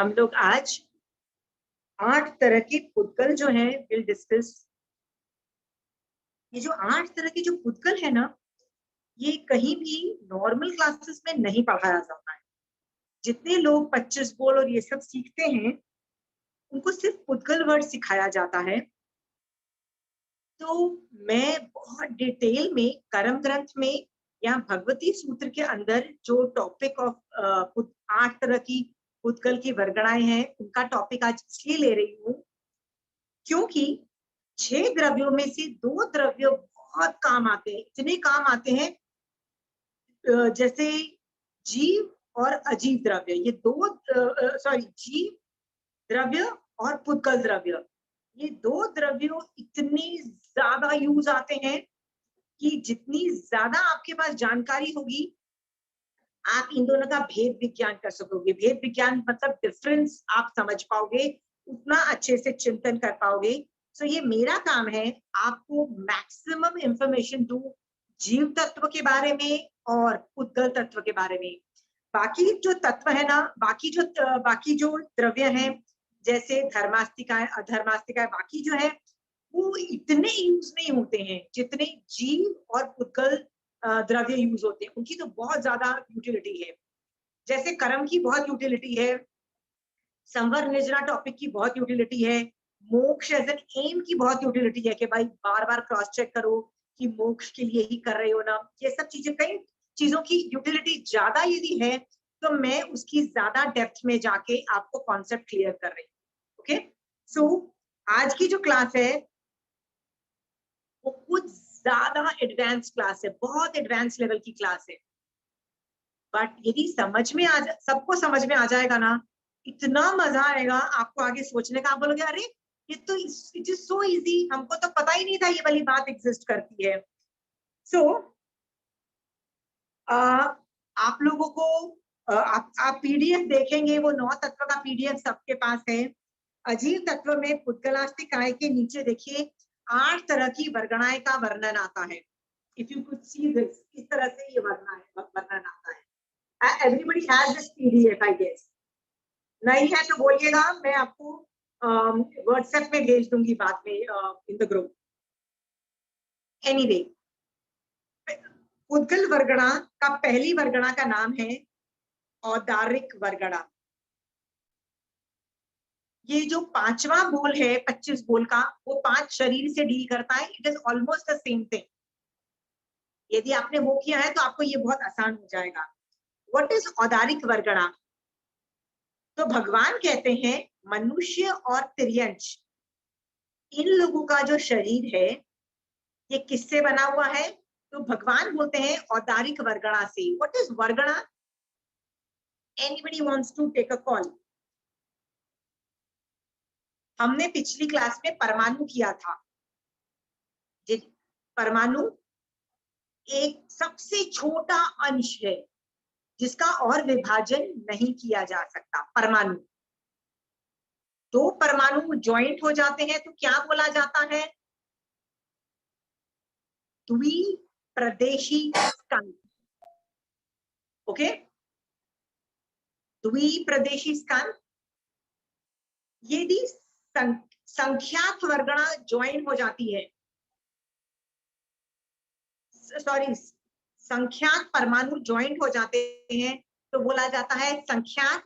हम लोग आज 8 तरह के फुटकल जो हैं विल डिस्कस। ये जो 8 तरह के जो फुटकल है ना, ये कहीं भी नॉर्मल क्लासेस में नहीं पढ़ाया जाता है। जितने लोग 25 बोल और ये सब सीखते हैं, उनको सिर्फ फुटकल वर्ड सिखाया जाता है। तो मैं बहुत डिटेल में कर्म ग्रंथ में या भगवती सूत्र के अंदर जो टॉपिक ऑफ 8 तरह की फुटकल की वर्गणाएं हैं, उनका टॉपिक आज इसलिए ले रही हूँ क्योंकि 6 द्रव्यों में से 2 द्रव्य बहुत काम आते हैं, इतने काम आते हैं जैसे जीव और अजीव द्रव्य। ये जीव द्रव्य और फुटकल द्रव्य, ये 2 द्रव्यों इतने ज्यादा यूज आते हैं कि जितनी ज्यादा आपके पास जानकारी होगी, आप इन दोनों का भेद विज्ञान कर सकोगे। भेद विज्ञान मतलब डिफरेंस आप समझ पाओगे, उतना अच्छे से चिंतन कर पाओगे। सो ये मेरा काम है आपको मैक्सिमम इंफॉर्मेशन दूं जीव तत्व के बारे में और उद्गल तत्व के बारे में। बाकी जो तत्व है ना, बाकी जो द्रव्य हैं, जैसे धर्मास्तिकाएं अधर्मास्तिकाएं, बाकी जो है वो इतने यूज नहीं होते हैं जितने जीव और उद्गल द्रव्य यूज होते हैं। उनकी तो बहुत ज्यादा यूटिलिटी है। जैसे कर्म की बहुत यूटिलिटी है, संवर निर्जरा टॉपिक की बहुत यूटिलिटी है, मोक्ष एज एन एम की बहुत यूटिलिटी है कि भाई बार बार क्रॉस चेक करो कि मोक्ष के लिए ही कर रहे हो ना। ये सब चीजें, कई चीजों की यूटिलिटी ज्यादा यदि है तो मैं उसकी ज्यादा डेप्थ में जाके आपको कॉन्सेप्ट क्लियर कर रही हूँ। ओके, सो आज की जो क्लास है वो कुछ ज्यादा एडवांस क्लास है, बहुत एडवांस लेवल की क्लास है। बट यदि सबको समझ में आ जाएगा ना, इतना मजा आएगा आपको आगे सोचने का। आप बोलोगे अरे ये तो इट इज सो इजी, हमको तो पता ही नहीं था ये वाली बात एग्जिस्ट करती है। सो आप लोगों को आप पीडीएफ देखेंगे, वो 9 तत्व का पीडीएफ सबके पास है। अजीव तत्व में पुद्गलास्तिकाय के नीचे देखिए 8 तरह की वर्गणाएं का वर्णन आता है। If you could see this, इस तरह से ये वर्णन आता है। Everybody has this PDF, I guess. नहीं है तो बोलिएगा, मैं आपको व्हाट्सएप में भेज दूंगी बाद में इन द ग्रुप। एनीवे, उद्गल वर्गणा का पहली वर्गणा का नाम है औदारिक वर्गणा। ये जो 5वां बोल है 25 बोल का, वो 5 शरीर से डील करता है। It is almost the same thing. यदि आपने वो किया है तो आपको ये बहुत आसान हो जाएगा। व्हाट इज औदारिक वर्गणा? तो भगवान कहते हैं मनुष्य और तिर्यंच, इन लोगों का जो शरीर है ये किससे बना हुआ है? तो भगवान बोलते हैं औदारिक वर्गणा से। व्हाट इज वर्गणा? Anybody wants to take a call? हमने पिछली क्लास में परमाणु किया था। परमाणु एक सबसे छोटा अंश है जिसका और विभाजन नहीं किया जा सकता। परमाणु, 2 परमाणु ज्वाइंट हो जाते हैं तो क्या बोला जाता है? द्विप्रदेशी स्कंध। ओके, द्विप्रदेशी स्कंध। यदि संख्यात वर्गणा ज्वाइन हो जाती है, सॉरी, संख्यात परमाणु ज्वाइंट हो जाते हैं तो बोला जाता है संख्यात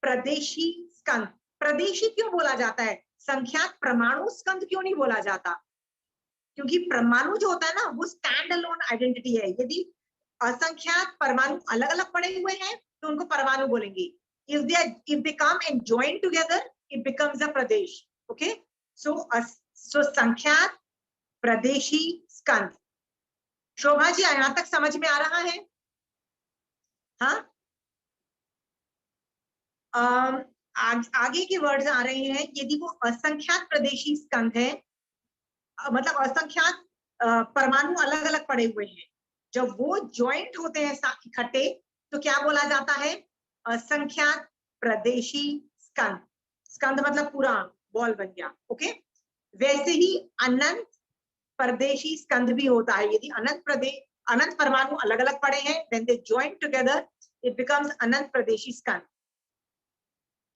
प्रदेशी स्कंध। प्रदेशी क्यों बोला जाता है? संख्यात परमाणु स्कंध क्यों नहीं बोला जाता? क्योंकि परमाणु जो होता है ना, वो स्टैंड अलोन आइडेंटिटी है। यदि असंख्यात परमाणु अलग अलग पड़े हुए हैं तो उनको परमाणु बोलेंगे। if they come and join together, it becomes a pradesh. Okay, so संख्यात प्रदेशी स्कंध। शोभा जी, यहां तक समझ में आ रहा है? हाँ, आगे के वर्ड्स आ रहे हैं। यदि वो असंख्यात प्रदेशी स्कंध है, मतलब असंख्यात परमाणु अलग अलग पड़े हुए हैं, जब वो ज्वाइंट होते हैं इकट्ठे तो क्या बोला जाता है? असंख्यात प्रदेशी स्कंध। स्कंध मतलब पूरा बॉल बन गया। ओके, वैसे ही अनंत परदेशी स्कंध भी होता है। यदि अनंत परमाणु अलग अलग पड़े हैं, then they join together, it becomes अनंत प्रदेशी स्कंध।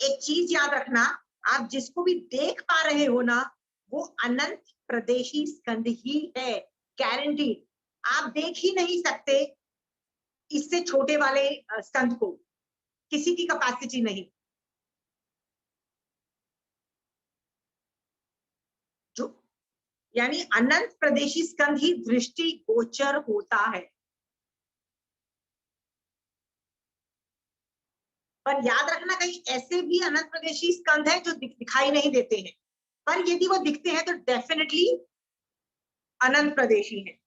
एक चीज याद रखना, आप जिसको भी देख पा रहे हो ना, वो अनंत प्रदेशी स्कंद ही है, गारंटीड। आप देख ही नहीं सकते इससे छोटे वाले स्कंद को, किसी की कैपेसिटी नहीं। जो यानी अनंत प्रदेशी स्कंद ही दृष्टि गोचर होता है। पर याद रखना, कहीं ऐसे भी अनंत प्रदेशी स्कंद है जो दिखाई नहीं देते हैं, पर यदि वो दिखते हैं तो डेफिनेटली अनंत प्रदेशी है।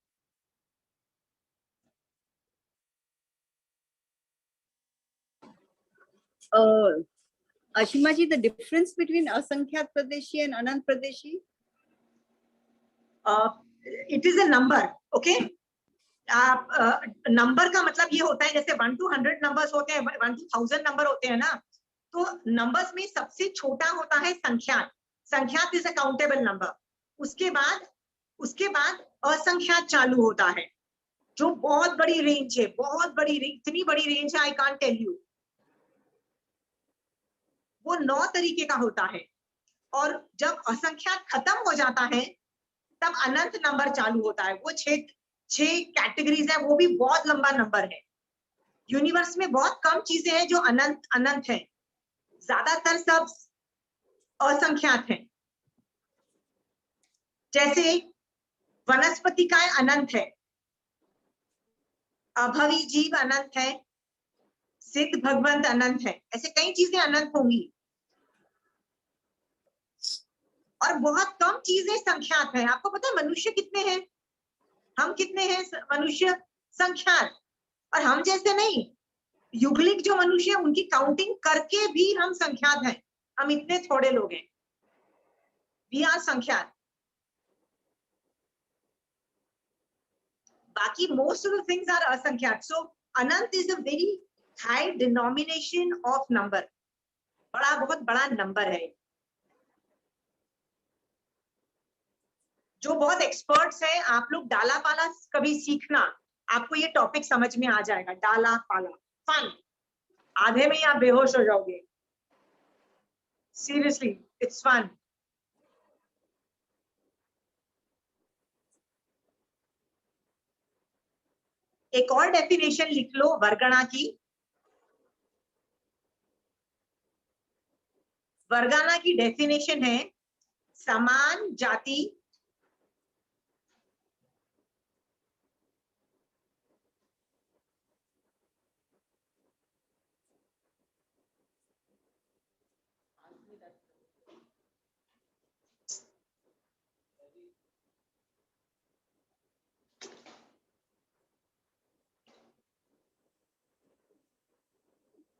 Ashima ji, the difference between Asankhya Pradeshi and Anant Pradeshi? It is a number, okay? Number का मतलब ये होता है, जैसे 1 to 100 नंबर्स होते हैं, 1 to 1000 नंबर होते हैं ना, तो नंबर्स में सबसे छोटा होता है संख्यात। संख्यात इज अ काउंटेबल नंबर। उसके बाद असंख्यात चालू होता है, जो बहुत बड़ी रेंज है, बहुत बड़ी रेंज, इतनी बड़ी रेंज है आई कांट टेल यू। वो 9 तरीके का होता है, और जब असंख्यात खत्म हो जाता है तब अनंत नंबर चालू होता है। वो 6 कैटेगरीज है, वो भी बहुत लंबा नंबर है। यूनिवर्स में बहुत कम चीजें हैं जो अनंत अनंत है, ज्यादातर सब असंख्यात हैं। जैसे वनस्पति का अनंत है, अभवी जीव अनंत है, सिद्ध भगवंत अनंत है, ऐसे कई चीजें अनंत होंगी, और बहुत कम चीजें संख्यात हैं। आपको पता है मनुष्य कितने हैं? हम कितने हैं मनुष्य? संख्यात। और हम जैसे नहीं, युगलिक जो मनुष्य है उनकी काउंटिंग करके भी हम संख्यात हैं। हम इतने थोड़े लोग हैं, वी आर संख्यात। बाकी most of the things are असंख्यात। सो अनंत is a very high denomination of number, बड़ा, बहुत बड़ा नंबर है। जो बहुत एक्सपर्ट्स हैं, आप लोग डाला पाला कभी सीखना, आपको ये टॉपिक समझ में आ जाएगा। डाला पाला फन, आधे में ही आप बेहोश हो जाओगे। Seriously it's fun. एक और डेफिनेशन लिख लो वर्गणा की। वर्गणा की डेफिनेशन है समान जाति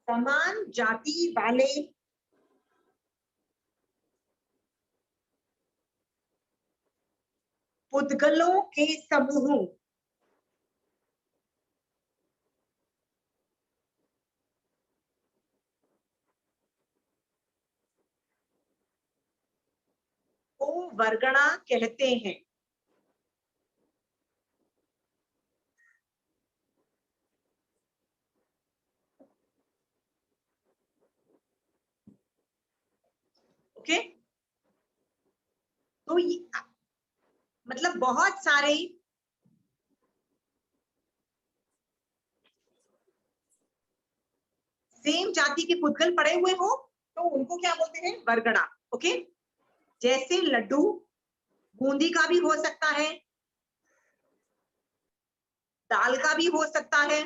समान जाति वाले पुद्गलों के समूह को वर्गणा कहते हैं। ओके, तो मतलब बहुत सारे सेम जाति के पुद्गल पड़े हुए हो तो उनको क्या बोलते हैं? वर्गणा। ओके, जैसे लड्डू बूंदी का भी हो सकता है, दाल का भी हो सकता है,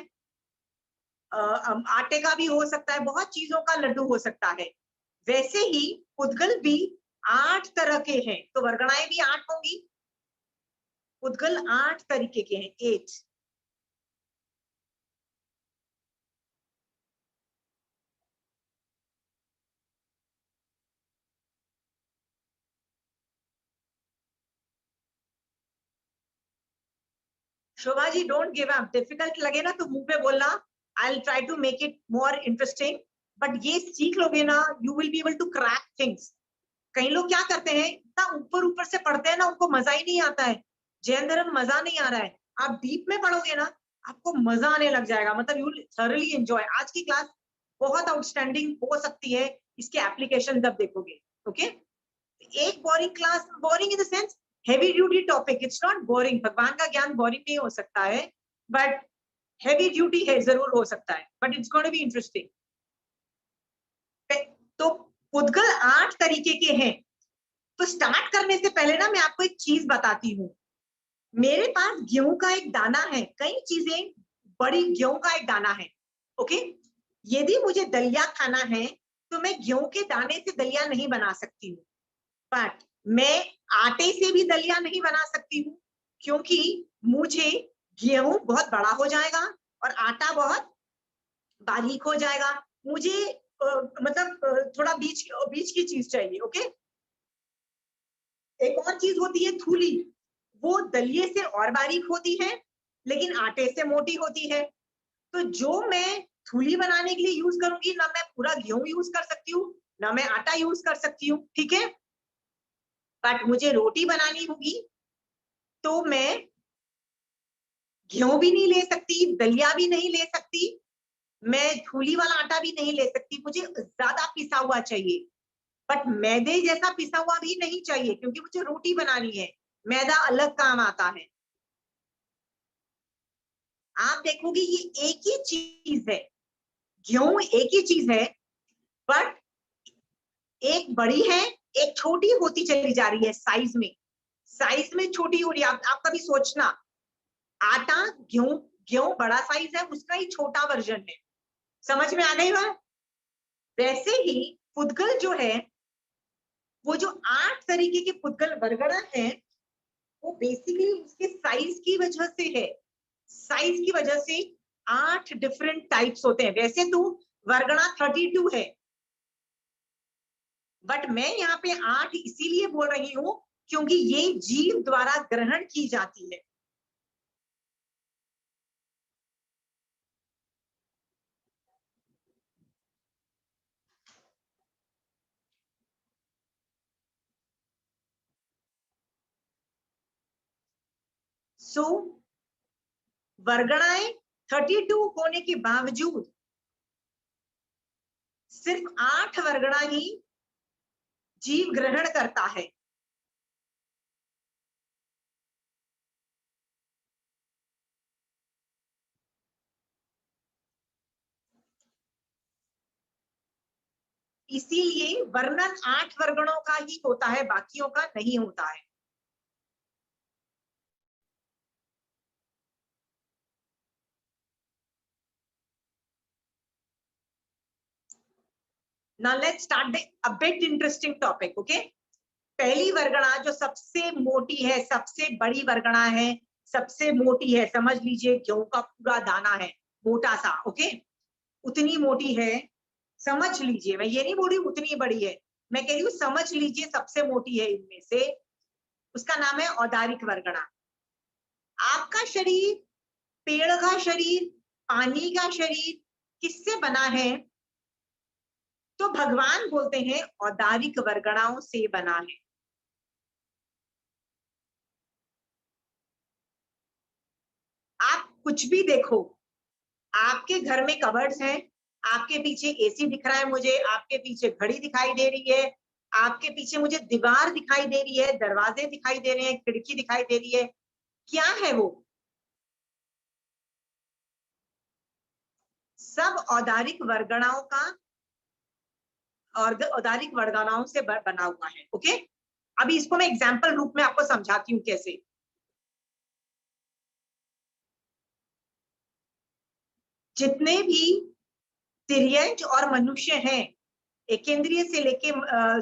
आटे का भी हो सकता है, बहुत चीजों का लड्डू हो सकता है। वैसे ही पुद्गल भी 8 तरह के हैं, तो वर्गणाएं भी 8 होंगी। पुद्गल 8 तरीके के हैं, 8। Shobha ji don't give up, difficult लगे ना तो मुंह पे बोलना, I will try to make it more interesting. But ये सीख लोगे ना, you will be able to crack things. कई लोग क्या करते हैं, इतना ऊपर ऊपर से पढ़ते हैं ना, उनको मजा ही नहीं आता है। जैन धर्म मजा नहीं आ रहा है, आप डीप में पढ़ोगे ना आपको मजा आने लग जाएगा। मतलब यू विल थॉरली एंजॉय। आज की क्लास बहुत आउटस्टैंडिंग हो सकती है, इसके एप्लीकेशन अब देखोगे। ओके, एक boring class, boring in the sense heavy duty topic, it's not boring, भगवान का ज्ञान बोरिंग नहीं हो सकता है, बट हेवी ड्यूटी है, जरूर हो सकता है, but it's going to be interesting. तो पुद्गल 8 तरीके के हैं। तो स्टार्ट करने से पहले ना मैं आपको एक चीज बताती हूँ। मेरे पास गेहूं का एक दाना है, कई चीजें बड़ी गेहूं का एक दाना है। ओके, यदि मुझे दलिया खाना है तो मैं गेहूं के दाने से दलिया नहीं बना सकती हूँ, बट मैं आटे से भी दलिया नहीं बना सकती हूँ, क्योंकि मुझे गेहूं बहुत बड़ा हो जाएगा और आटा बहुत बारीक हो जाएगा। मुझे मतलब थोड़ा बीच की चीज चाहिए। ओके, एक और चीज होती है थूली, वो दलिये से और बारीक होती है लेकिन आटे से मोटी होती है। तो जो मैं थूली बनाने के लिए यूज करूंगी, ना मैं पूरा गेहूं यूज कर सकती हूँ, ना मैं आटा यूज कर सकती हूँ, ठीक है। बट मुझे रोटी बनानी होगी तो मैं गेहूं भी नहीं ले सकती, दलिया भी नहीं ले सकती, मैं थूली वाला आटा भी नहीं ले सकती, मुझे ज्यादा पिसा हुआ चाहिए। बट मैदे जैसा पिसा हुआ भी नहीं चाहिए, क्योंकि मुझे रोटी बनानी है, मैदा अलग काम आता है। आप देखोगे ये एक ही चीज है, गेहूं एक ही चीज है, बट एक बड़ी है, एक छोटी होती चली जा रही है साइज में छोटी हो रही है। आप कभी सोचना, आटा गेहूं गेहूं बड़ा साइज है, उसका ही छोटा वर्जन है। समझ में आ गई बात? वैसे ही पुद्गल जो है, वो जो 8 तरीके के पुद्गल वरगड़ा है, वो बेसिकली उसके साइज की वजह से है। साइज की वजह से 8 डिफरेंट टाइप्स होते हैं। वैसे तो वर्गणा 32 है, बट मैं यहाँ पे 8 इसीलिए बोल रही हूँ क्योंकि ये जीव द्वारा ग्रहण की जाती है। सो वर्गणाएं 32 होने के बावजूद सिर्फ 8 वर्गणा ही जीव ग्रहण करता है। इसीलिए वर्णन 8 वर्गणों का ही होता है, बाकियों का नहीं होता है। Now let's start the a bit interesting topic, okay? पहली वर्गणा जो सबसे मोटी है, सबसे बड़ी वर्गणा है, सबसे मोटी है, समझ लीजिए गेहूं का पूरा दाना है, मोटा सा, ओके, उतनी मोटी है, समझ लीजिए। मैं ये नहीं बोल रही उतनी बड़ी है, मैं कह रही हूँ समझ लीजिए सबसे मोटी है इनमें से। उसका नाम है औदारिक वर्गणा। आपका शरीर, पेड़ का शरीर, पानी का शरीर किससे बना है? तो भगवान बोलते हैं औदारिक वर्गणाओं से बना है। आप कुछ भी देखो, आपके घर में कबर्ड्स हैं, आपके पीछे एसी दिख रहा है मुझे, आपके पीछे घड़ी दिखाई दे रही है, आपके पीछे मुझे दीवार दिखाई दे रही है, दरवाजे दिखाई दे रहे हैं, खिड़की दिखाई दे रही है, क्या है वो? सब औदारिक वर्गणाओं का और औदारिक वर्गणाओं से बना हुआ है। ओके, अभी इसको मैं एग्जाम्पल रूप में आपको समझाती हूँ कैसे। जितने भी तिर्यंच और मनुष्य हैं, एकेंद्रिय से लेके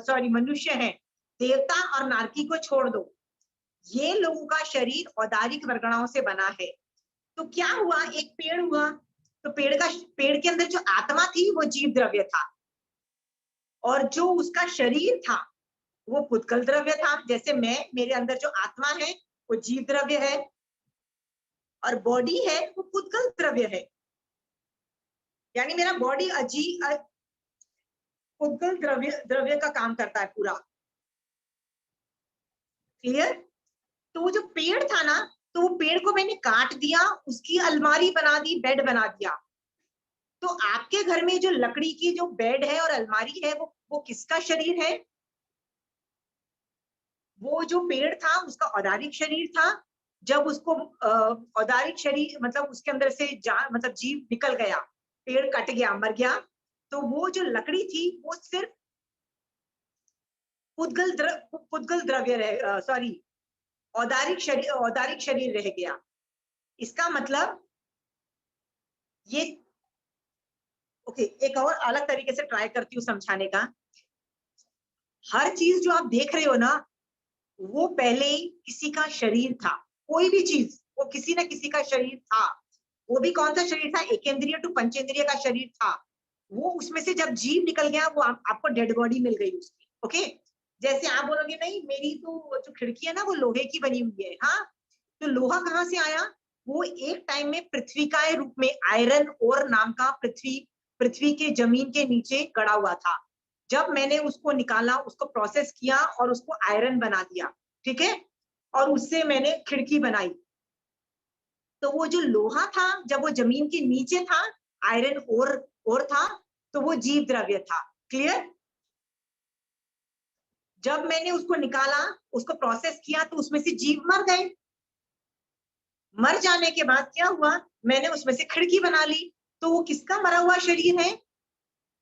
सॉरी मनुष्य हैं, देवता और नारकी को छोड़ दो, ये लोगों का शरीर औदारिक वर्गणाओं से बना है। तो क्या हुआ, एक पेड़ हुआ, तो पेड़ के अंदर जो आत्मा थी वो जीव द्रव्य था, और जो उसका शरीर था वो पुद्गल द्रव्य था। जैसे मेरे अंदर जो आत्मा है वो जीव द्रव्य है, और बॉडी है वो पुद्गल द्रव्य है। यानी मेरा बॉडी पुद्गल द्रव्य का काम करता है पूरा। क्लियर? तो वो जो पेड़ था ना, तो वो पेड़ को मैंने काट दिया, उसकी अलमारी बना दी, बेड बना दिया। तो आपके घर में जो लकड़ी की जो बेड है और अलमारी है, वो वो किसका शरीर है? वो जो पेड़ था उसका औदारिक शरीर था। जब उसको औदारिक शरीर मतलब उसके अंदर से मतलब जीव निकल गया, पेड़ कट गया, मर गया, तो वो जो लकड़ी थी वो सिर्फ पुद्गल द्रव्य रह सॉरी औदारिक शरीर रह गया। इसका मतलब ये ओके, एक और अलग तरीके से ट्राई करती हूँ समझाने का। हर चीज जो आप देख रहे हो ना, वो पहले किसी का शरीर था। कोई भी चीज वो किसी न किसी का शरीर था। वो भी कौन सा शरीर था? एकेंद्रिय टू पंचेंद्रिय का शरीर था। वो उसमें से जब जीव निकल गया, वो आपको डेड बॉडी मिल गई उसकी। ओके, जैसे आप बोलोगे नहीं मेरी तो जो खिड़की है ना वो लोहे की बनी हुई है। हाँ, तो लोहा कहाँ से आया? वो एक टाइम में पृथ्वी का रूप में आयरन ओर नाम का पृथ्वी के जमीन के नीचे गड़ा हुआ था। जब मैंने उसको निकाला, उसको प्रोसेस किया और उसको आयरन बना दिया, ठीक है, और उससे मैंने खिड़की बनाई। तो वो जो लोहा था जब वो जमीन के नीचे था, आयरन ओर था, तो वो जीव द्रव्य था। क्लियर? जब मैंने उसको निकाला, उसको प्रोसेस किया, तो उसमें से जीव मर गए। मर जाने के बाद क्या हुआ? मैंने उसमें से खिड़की बना ली। तो वो किसका मरा हुआ शरीर है?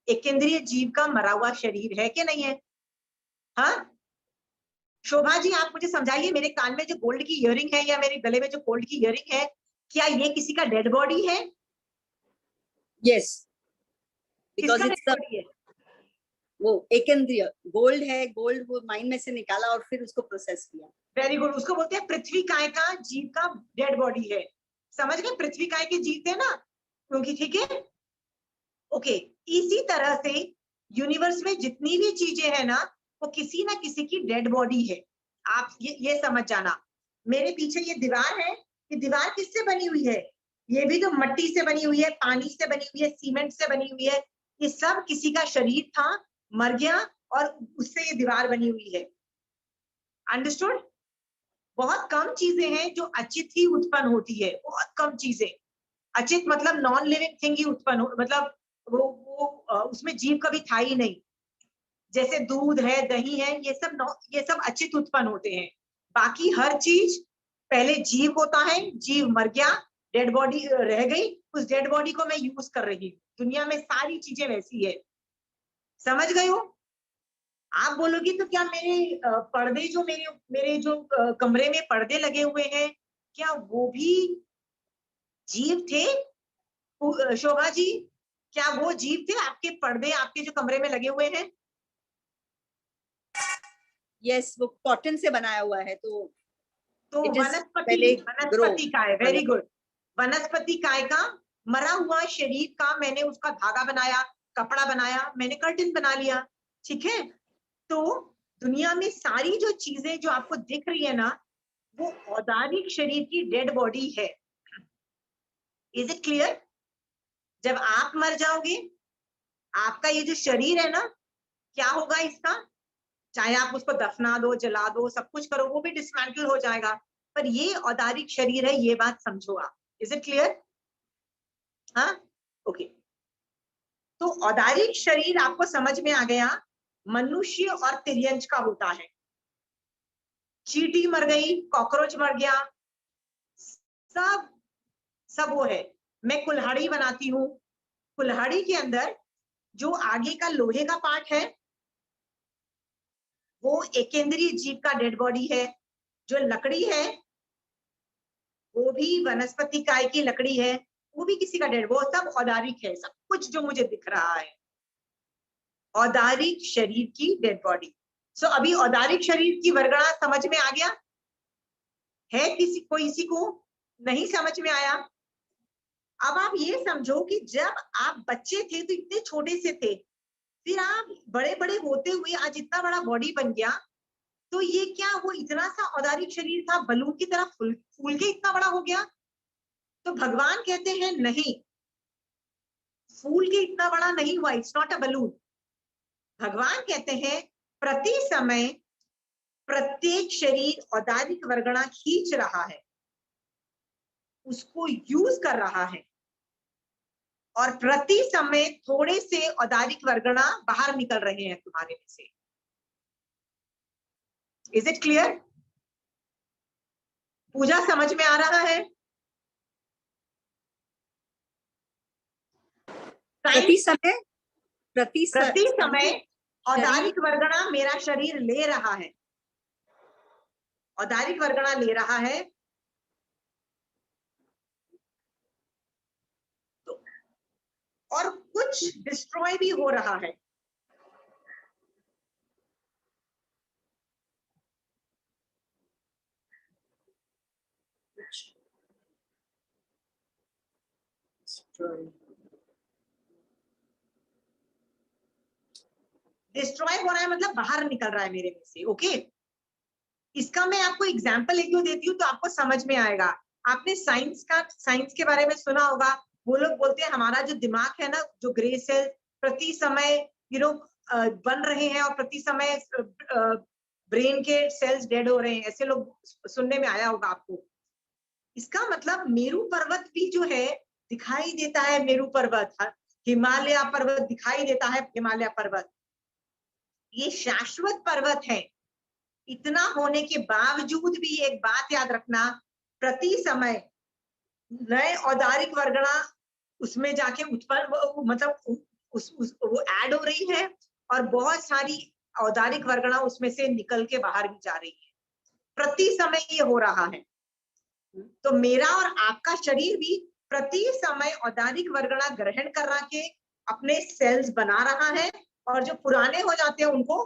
एकेंद्रीय जीव का मरा हुआ शरीर है कि नहीं है? हाँ, शोभा जी आप मुझे समझाइए, मेरे कान में जो गोल्ड की इयरिंग है या मेरे गले में जो गोल्ड की इयरिंग है, क्या ये किसी का डेड बॉडी है? Yes, because किसका it's डेड the बॉडी है? वो एकेंद्रिय गोल्ड है, गोल्ड वो माइन में से निकाला और फिर उसको प्रोसेस किया। वेरी गुड, उसको बोलते हैं पृथ्वी काय का जीव का डेड बॉडी है। समझ गए? पृथ्वी काय के जीव थे ना, क्योंकि ठीक है। ओके, इसी तरह से यूनिवर्स में जितनी भी चीजें हैं ना, वो किसी ना किसी की डेड बॉडी है। आप ये समझ जाना। मेरे पीछे ये दीवार है, ये दीवार किससे बनी हुई है? ये भी तो मिट्टी से बनी हुई है, पानी से बनी हुई है, सीमेंट से बनी हुई है। ये सब किसी का शरीर था, मर गया, और उससे ये दीवार बनी हुई है। अंडरस्टूड? बहुत कम चीजें हैं जो अचित ही उत्पन्न होती है, बहुत कम चीजें। अचित मतलब नॉन लिविंग थिंग ही उत्पन्न हो, मतलब वो उसमें जीव कभी था ही नहीं। जैसे दूध है, दही है, ये सब अचित उत्पन्न होते हैं। बाकी हर चीज पहले जीव होता है, जीव मर गया, डेड बॉडी रह गई, उस डेड बॉडी को मैं यूज कर रही हूँ। दुनिया में सारी चीजें वैसी है। समझ गए हो? आप बोलोगी तो क्या मेरे पर्दे जो मेरे जो कमरे में पर्दे लगे हुए हैं, क्या वो भी जीव थे? शोभा जी, क्या वो जीव थे? आपके पर्दे आपके जो कमरे में लगे हुए हैं? यस, वो कॉटन से बनाया हुआ है, तो इट इज पहले ग्रो। वनस्पति काय, वेरी गुड। वनस्पति काय का मरा हुआ शरीर का मैंने उसका धागा बनाया, कपड़ा बनाया, मैंने कर्टन बना लिया। ठीक है, तो दुनिया में सारी जो चीजें जो आपको दिख रही है ना, वो औदारिक शरीर की डेड बॉडी है। Is it clear? जब आप मर जाओगे, आपका ये जो शरीर है ना, क्या होगा इसका? चाहे आप उसको दफना दो, जला दो, सब कुछ करो, वो भी डिसमेंटल हो जाएगा। पर ये औदारिक शरीर है, ये बात समझो आप। Is it clear? हाँ, ओके। तो औदारिक शरीर आपको समझ में आ गया, मनुष्य और तिर्यंच का होता है। चींटी मर गई, कॉकरोच मर गया, सब सब वो है। मैं कुल्हाड़ी बनाती हूँ, कुल्हाड़ी के अंदर जो आगे का लोहे का पार्ट है, वो एकेंद्रीय जीव का डेड बॉडी है। जो लकड़ी है, वो भी वनस्पति काय की लकड़ी है, वो भी किसी का डेड, वो सब औदारिक है। सब कुछ जो मुझे दिख रहा है औदारिक शरीर की डेड बॉडी। सो अभी औदारिक शरीर की वर्गणा समझ में आ गया है? किसी को नहीं समझ में आया? अब आप ये समझो कि जब आप बच्चे थे तो इतने छोटे से थे, फिर आप बड़े बड़े होते हुए आज इतना बड़ा बॉडी बन गया, तो ये क्या वो इतना सा औदारिक शरीर था, बलून की तरह फूल के इतना बड़ा हो गया? तो भगवान कहते हैं नहीं, फूल के इतना बड़ा नहीं हुआ, इट्स नॉट अ बलून। भगवान कहते हैं प्रति समय प्रत्येक शरीर औदारिक वर्गणा खींच रहा है, उसको यूज कर रहा है, और प्रति समय थोड़े से औदारिक वर्गणा बाहर निकल रहे हैं तुम्हारे में से। Is it clear? पूजा समझ में आ रहा है? प्रति समय प्रति समय औदारिक शरीर वर्गणा मेरा शरीर ले रहा है, औदारिक वर्गणा ले रहा है, तो और कुछ डिस्ट्रॉय भी हो रहा है। डिस्ट्रॉय हो रहा है मतलब बाहर निकल रहा है मेरे में से। ओके, इसका मैं आपको एग्जाम्पल एक दो देती हूँ तो आपको समझ में आएगा। आपने साइंस के बारे में सुना होगा। वो लोग बोलते हैं हमारा जो दिमाग है ना, जो ग्रे सेल प्रति समय बन रहे हैं और प्रति समय ब्रेन के सेल्स डेड हो रहे हैं, ऐसे लोग सुनने में आया होगा आपको। इसका मतलब मेरू पर्वत भी जो है दिखाई देता है, मेरू पर्वत, हिमालय पर्वत दिखाई देता है, हिमालय पर्वत ये शाश्वत पर्वत है। इतना होने के बावजूद भी एक बात याद रखना, प्रति समय नए औदारिक वर्गणा उसमें जाके उत्पन्न मतलब वो ऐड हो रही है और बहुत सारी औदारिक वर्गणा उसमें से निकल के बाहर भी जा रही है। प्रति समय ये हो रहा है। तो मेरा और आपका शरीर भी प्रति समय औदारिक वर्गणा ग्रहण करा के अपने सेल्स बना रहा है और जो पुराने हो जाते हैं उनको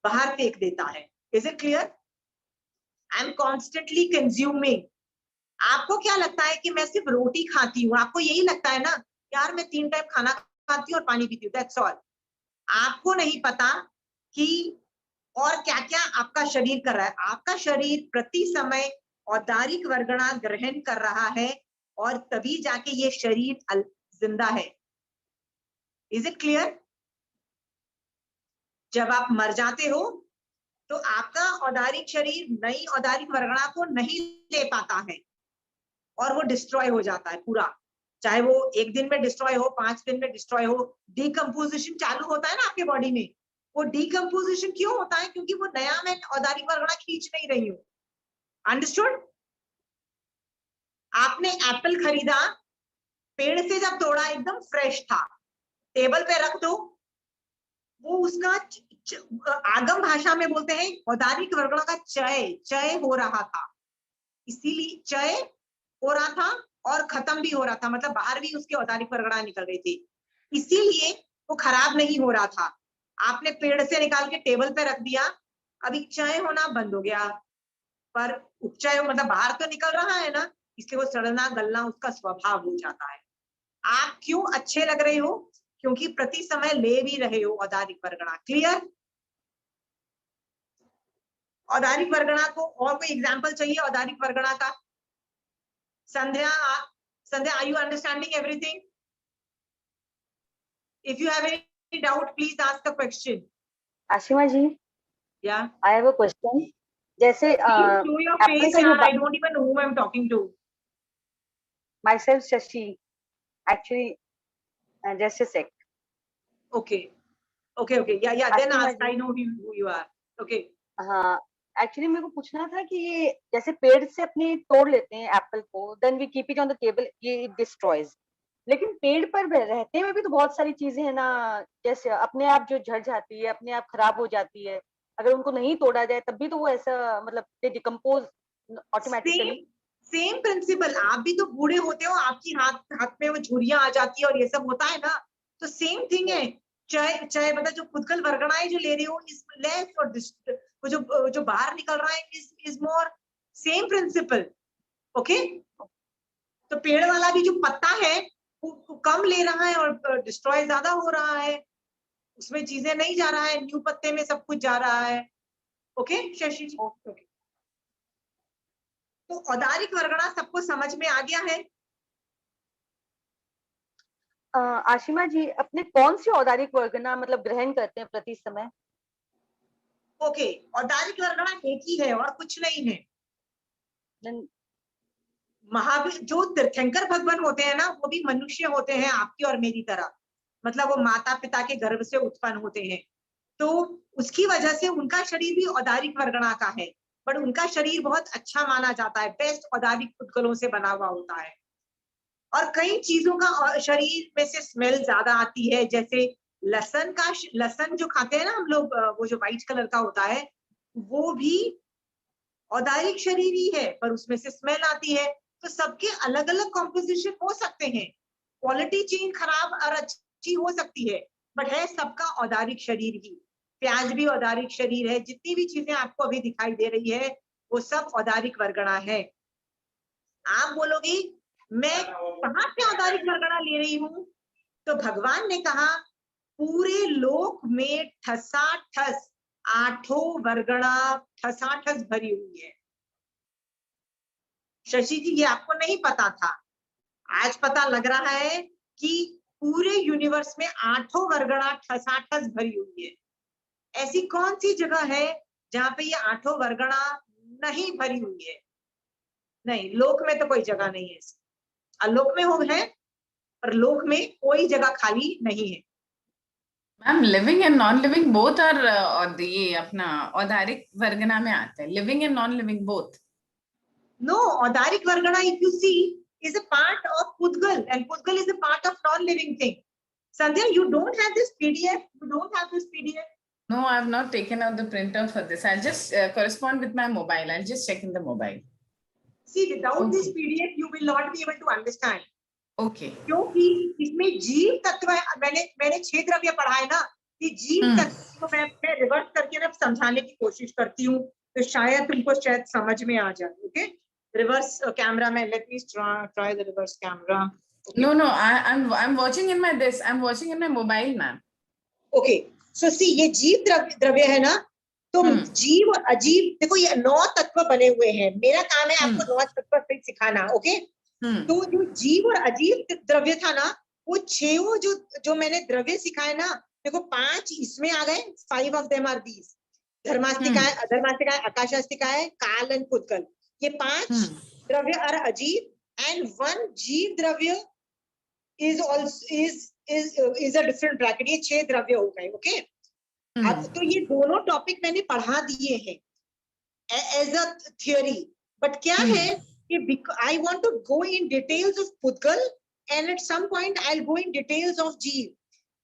बाहर फेंक देता है। Is it clear? I am constantly consuming. आपको क्या लगता है कि मैं सिर्फ रोटी खाती हूँ? आपको यही लगता है ना, यार मैं 3 टाइम खाना खाती हूँ और पानी पीती हूँ, दैट्स ऑल। आपको नहीं पता कि और क्या क्या आपका शरीर कर रहा है। आपका शरीर प्रति समय औदारिक वर्गणा ग्रहण कर रहा है और तभी जाके ये शरीर जिंदा है। Is it clear? जब आप मर जाते हो तो आपका औदारिक शरीर नई औदारिक वर्गणा को नहीं ले पाता है और वो डिस्ट्रॉय हो जाता है पूरा। चाहे वो 1 दिन में डिस्ट्रॉय हो, 5 दिन में डिस्ट्रॉय हो, डिकम्पोजिशन चालू होता है ना आपके बॉडी में। वो डिकम्पोजिशन क्यों होता है? क्योंकि वो नया मैं औदारिक वर्गणा खींच नहीं रही हूँ। अंडरस्टूड? आपने एप्पल खरीदा, पेड़ से जब तोड़ा एकदम फ्रेश था, टेबल पे रख दो, वो उसका आगम भाषा में बोलते हैं औदारिक वर्गणा का चय हो रहा था। इसीलिए चय हो रहा था और खत्म भी हो रहा था, मतलब बाहर भी उसके औदारिक वर्गणा निकल गई थी, इसीलिए वो खराब नहीं हो रहा था। आपने पेड़ से निकाल के टेबल पे रख दिया, अभी चय होना बंद हो गया, पर उपचय मतलब बाहर तो निकल रहा है ना, इसलिए वो सड़ना गलना उसका स्वभाव हो जाता है। आप क्यों अच्छे लग रहे हो? क्योंकि प्रति समय ले भी रहे हो औदारिक वर्गणा। क्लियर? औदारिक वर्गणा को और कोई एग्जाम्पल चाहिए औदारिक वर्गणा का? संध्या, Sandhya, are you understanding everything? If you have any doubt, please ask a question. Ashima ji, Yeah. I have a question. जैसे Please show your apple face, का जो yaar. I don't even know who I'm talking to. myself Shashi, actually just a sec. Okay. Okay. Yeah. Then Ashima ask. Ji, I know who you are. Okay. हाँ, actually मेरे को पूछना था कि ये जैसे पेड़ से अपने तोड़ लेते हैं एप्पल को, then we keep it on the table, ये डिस्ट्रॉयज, लेकिन पेड़ पर रहते हुए भी तो बहुत सारी चीजें हैं ना, जैसे अपने आप जो झड़ जाती है, अपने आप खराब हो जाती है, अगर उनको नहीं तोड़ा जाए तब भी तो वो ऐसा मतलब they decompose automatically. Same principle. आप भी तो बूढ़े होते हो, आपकी हाथ में वो झुर्रियां आ जाती है और ये सब होता है ना, तो सेम थिंग है। चाहे मतलब जो पुद्गल वर्गणाएं जो ले रही हो इज लेस और वो जो बाहर निकल रहा है is more, same principle. Okay, तो पेड़ वाला भी जो पत्ता है वो कम ले रहा है और डिस्ट्रॉय ज्यादा हो रहा है, उसमें चीजें नहीं जा रहा है, न्यू पत्ते में सब कुछ जा रहा है। ओके शशि जी? ओके, तो औदारिक वर्गणा सबको समझ में आ गया है? आशिमा जी, अपने कौन सी औदारिक वर्गना मतलब ग्रहण करते हैं प्रति समय? ओके, औदारिक वर्गणा एक ही है और कुछ नहीं है। महावीर जो तीर्थंकर भगवान होते हैं ना, वो भी मनुष्य होते हैं आपकी और मेरी तरह, मतलब वो माता पिता के गर्भ से उत्पन्न होते हैं, तो उसकी वजह से उनका शरीर भी औदारिक वर्गणा का है, बट उनका शरीर बहुत अच्छा माना जाता है, बेस्ट औदारिक पुद्गलों से बना हुआ होता है। और कई चीजों का शरीर में से स्मेल ज्यादा आती है, जैसे लहसुन जो खाते हैं ना हम लोग, वो जो व्हाइट कलर का होता है, वो भी औदारिक शरीर ही है, पर उसमें से स्मेल आती है। तो सबके अलग अलग कॉम्पोजिशन हो सकते हैं, क्वालिटी चेंज खराब और अच्छी हो सकती है, बट है सबका औदारिक शरीर ही। प्याज भी औदारिक शरीर है, जितनी भी चीजें आपको अभी दिखाई दे रही है वो सब औदारिक वर्गणा है। आप बोलोगे मैं कहाँ से औदारिक वर्गणा ले रही हूँ, तो भगवान ने कहा पूरे लोक में ठसाठस आठों वर्गणा ठसाठस भरी हुई है। शशि जी, ये आपको नहीं पता था, आज पता लग रहा है कि पूरे यूनिवर्स में आठों वर्गणा ठसाठस भरी हुई है। ऐसी कौन सी जगह है जहां पे ये आठों वर्गणा नहीं भरी हुई है? नहीं, लोक में तो कोई जगह नहीं है ऐसी। अलोक में हो है, पर लोक में कोई जगह खाली नहीं है। Ma'am living and non living both are, और ये अपना औदारिक वर्गना में आता है, living and non living both. No, औदारिक वर्गणा if you see is a part of Pudgal, and Pudgal is a part of non-living thing. Sandhya, you don't have this PDF? You don't have this PDF? No, I have not taken out the printer for this. I'll just correspond with my mobile. I'll just check in the mobile. See, without Okay. this PDF, you will not be able to understand. Okay. क्योंकि इसमें जीव तत्व है। मैंने 6 द्रव्य पढ़ा है ना, कि जीव तत्व को मैं रिवर्स करके ना समझाने की कोशिश करती हूँ, तो शायद तुमको शायद समझ में आ जाए। ओके, रिवर्स कैमरा में, let me try the reverse camera. No, I'm watching in my this. I'm watching in my mobile, ma'am. Okay, so see, ये जीव द्रव्य है ना, तो जीव और अजीव, देखो ये 9 तत्व बने हुए हैं, मेरा काम है आपको 9 तत्व से सिखाना। ओके, तो जो जीव और अजीव द्रव्य था ना, वो 6 जो मैंने द्रव्य सिखाए ना, देखो 5 इसमें आ गए, 5 ऑफ देम आर दीज, धर्मास्तिकाय, अधर्मास्तिकाय, आकाशास्तिकाय, काल एंड पुद्गल, ये 5 द्रव्य और अजीव, एंड 1 जीव द्रव्य is also is a different bracket, ये 6 द्रव्य हो गए। ओके, अब तो ये दोनों टॉपिक मैंने पढ़ा दिए हैं एज अ थियोरी, बट क्या है कि I want to go in details of Pudgal, and at some point I'll go in details of Jeev.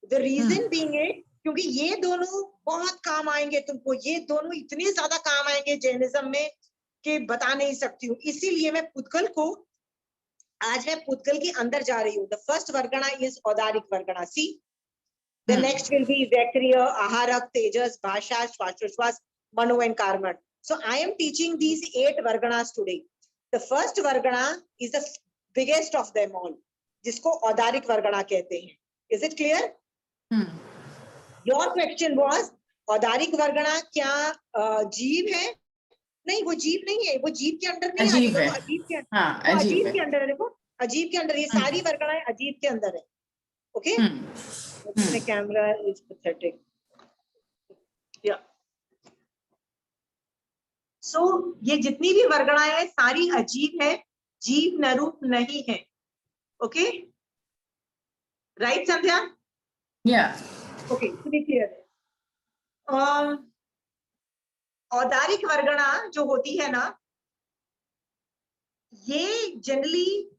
The reason being है क्योंकि ये दोनों बहुत काम आएंगे तुमको, ये दोनों इतने ज्यादा काम आएंगे जैनिज्म में कि बता नहीं सकती हूँ। इसीलिए मैं पुद्गल को, आज मैं पुद्गल के अंदर जा रही हूँ। द फर्स्ट वर्गणा इज औदारिक वर्गणा। See, the next will be वैक्रिय, आहारक, तेजस, भाषा, श्वासोच्छ्वास, मनो एंड कर्मण। So I am teaching these 8 वर्गणास टुडे। द फर्स्ट वर्गणा is the biggest of them all, जिसको औदारिक वर्गणा कहते हैं। Is it clear? Your question was, औदारिक वर्गणा क्या जीव है? नहीं, वो जीव नहीं है, वो जीव के अंदर नहीं अजीब है, है। अजीब के, हाँ, वो अजीब अजीब है। के अंदर है। देखो, अजीब के अंदर, ये सारी वर्गणाएं अजीब के अंदर है। Okay, camera is pathetic. या सो ये जितनी भी वर्गणाएं हैं सारी अजीब है, जीव नरूप नहीं है। ओके, राइट संध्या? या ओके, क्लियर है। औदारिक वर्गणा जो होती है ना, ये जनरली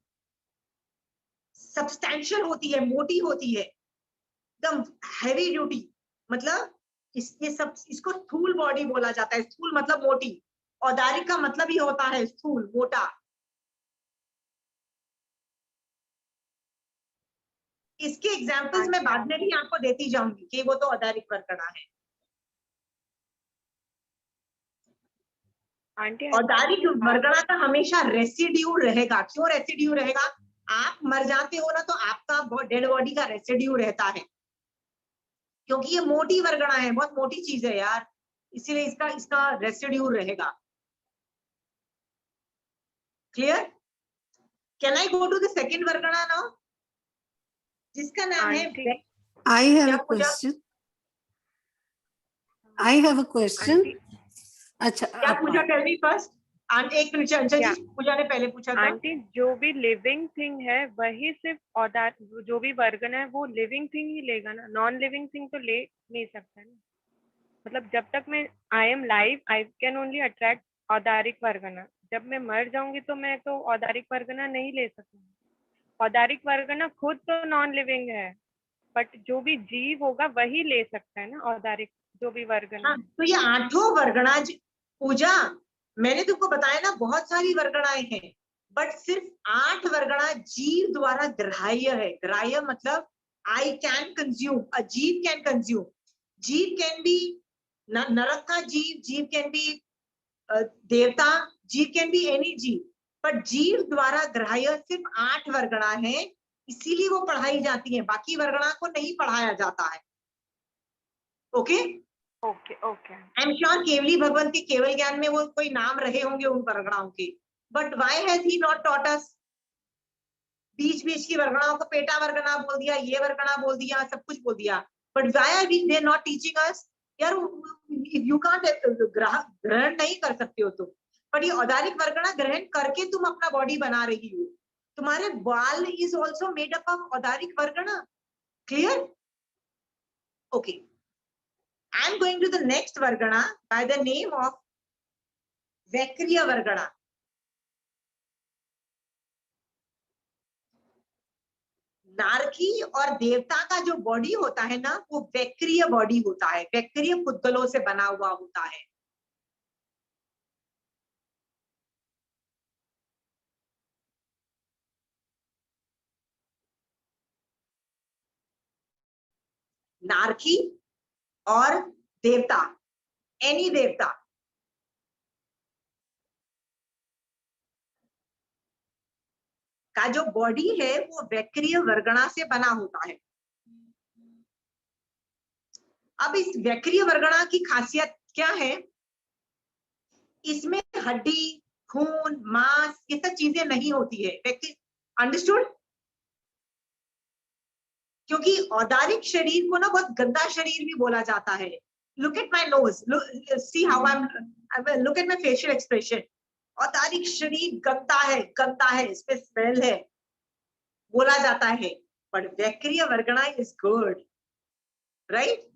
सब्सटैंशियल होती है, मोटी होती है, एकदम हैवी ड्यूटी, मतलब ये सब, इसको स्थूल बॉडी बोला जाता है। स्थूल मतलब मोटी, औदारिक का मतलब ही होता है स्थूल, मोटा। इसके एग्जाम्पल्स मैं बाद में भी आपको देती जाऊंगी कि वो तो औदारिक वर्गणा है। औदारिक वर्गणा का हमेशा रेसिड्यू रहेगा। क्यों रेसिड्यू रहेगा? आप मर जाते हो ना, तो आपका डेड बॉडी का रेसिड्यू रहता है, क्योंकि ये मोटी वर्गणा है, बहुत मोटी चीज है यार, इसीलिए इसका रेसिड्यू रहेगा। Clear? Can I go to the second वर्गणा नाउ, जिसका नाम है I have a question. I have a question. अच्छा, क्या पूजा? Tell me first. एक मिनट अंशा क्या? जी, पूजा ने पहले पूछा था। आंटी जो भी लिविंग थिंग है वही सिर्फ औदार, जो भी वर्गन है वो लिविंग थिंग ही लेगा ना, नॉन लिविंग थिंग तो ले नहीं सकता ना। मतलब जब तक मैं I am live I can only attract औदारिक वर्गना। जब मैं मर जाऊंगी तो मैं तो औदारिक वर्गना नहीं ले सकूंगी। औदारिक वर्गना खुद तो नॉन लिविंग है, बट जो भी जीव होगा वही ले सकता है ना औदारिक, जो भी वर्गना हाँ, है। तो ये 8 वर्गणा पूजा, मैंने तुमको बताया ना बहुत सारी वर्गणाएं हैं, बट सिर्फ 8 वर्गणा जीव द्वारा ग्राह्य है। ग्राह्य मतलब आई कैन कंज्यूम, अ जीव कैन कंज्यूम। जीव कैन बी नरक का जीव, जीव कैन बी देवता, जीव कैन बी एनी जीव, पर जीव द्वारा ग्राह्य सिर्फ 8 वर्गणा है, इसीलिए वो पढ़ाई जाती है, बाकी वर्गणा को नहीं पढ़ाया जाता है। Okay, okay okay. I am sure केवली भगवंत के केवल ज्ञान में वो कोई नाम रहे होंगे उन वर्गणाओं के, but why has he not taught us? बीच बीच की वर्गणाओं को पेटा वर्गना बोल दिया, ये वर्गना बोल दिया, सब कुछ बोल दिया, but why are they are not teaching us? यार यू कांट ग्रहण नहीं कर सकते हो तुम, पर ये औदारिक वर्गना ग्रहण करके तुम अपना बॉडी बना रही हो। तुम्हारे बाल is also made up of औदारिक वर्गना। Clear? Okay, I am going to the next Vargana by the name of Vakriya Vargana. नारकी और देवता का जो बॉडी होता है ना, वो वैक्रिय बॉडी होता है, वैक्रिय पुद्गलों से बना हुआ होता है। नारकी और देवता, एनी देवता, का जो बॉडी है वो वैक्रिय वर्गणा से बना होता है। अब इस वैक्रिय वर्गणा की खासियत क्या है? इसमें हड्डी, खून, मांस, ये सब चीजें नहीं होती है। अंडरस्टूड? क्योंकि औदारिक शरीर को ना बहुत गंदा शरीर भी बोला जाता है। Look at my nose, see how I am, look at my facial expression. औदारिक शरीर गंदा है, इस पे स्मेल है, बोला जाता है, बट वैक्रिय वर्गणा इज गुड, राइट?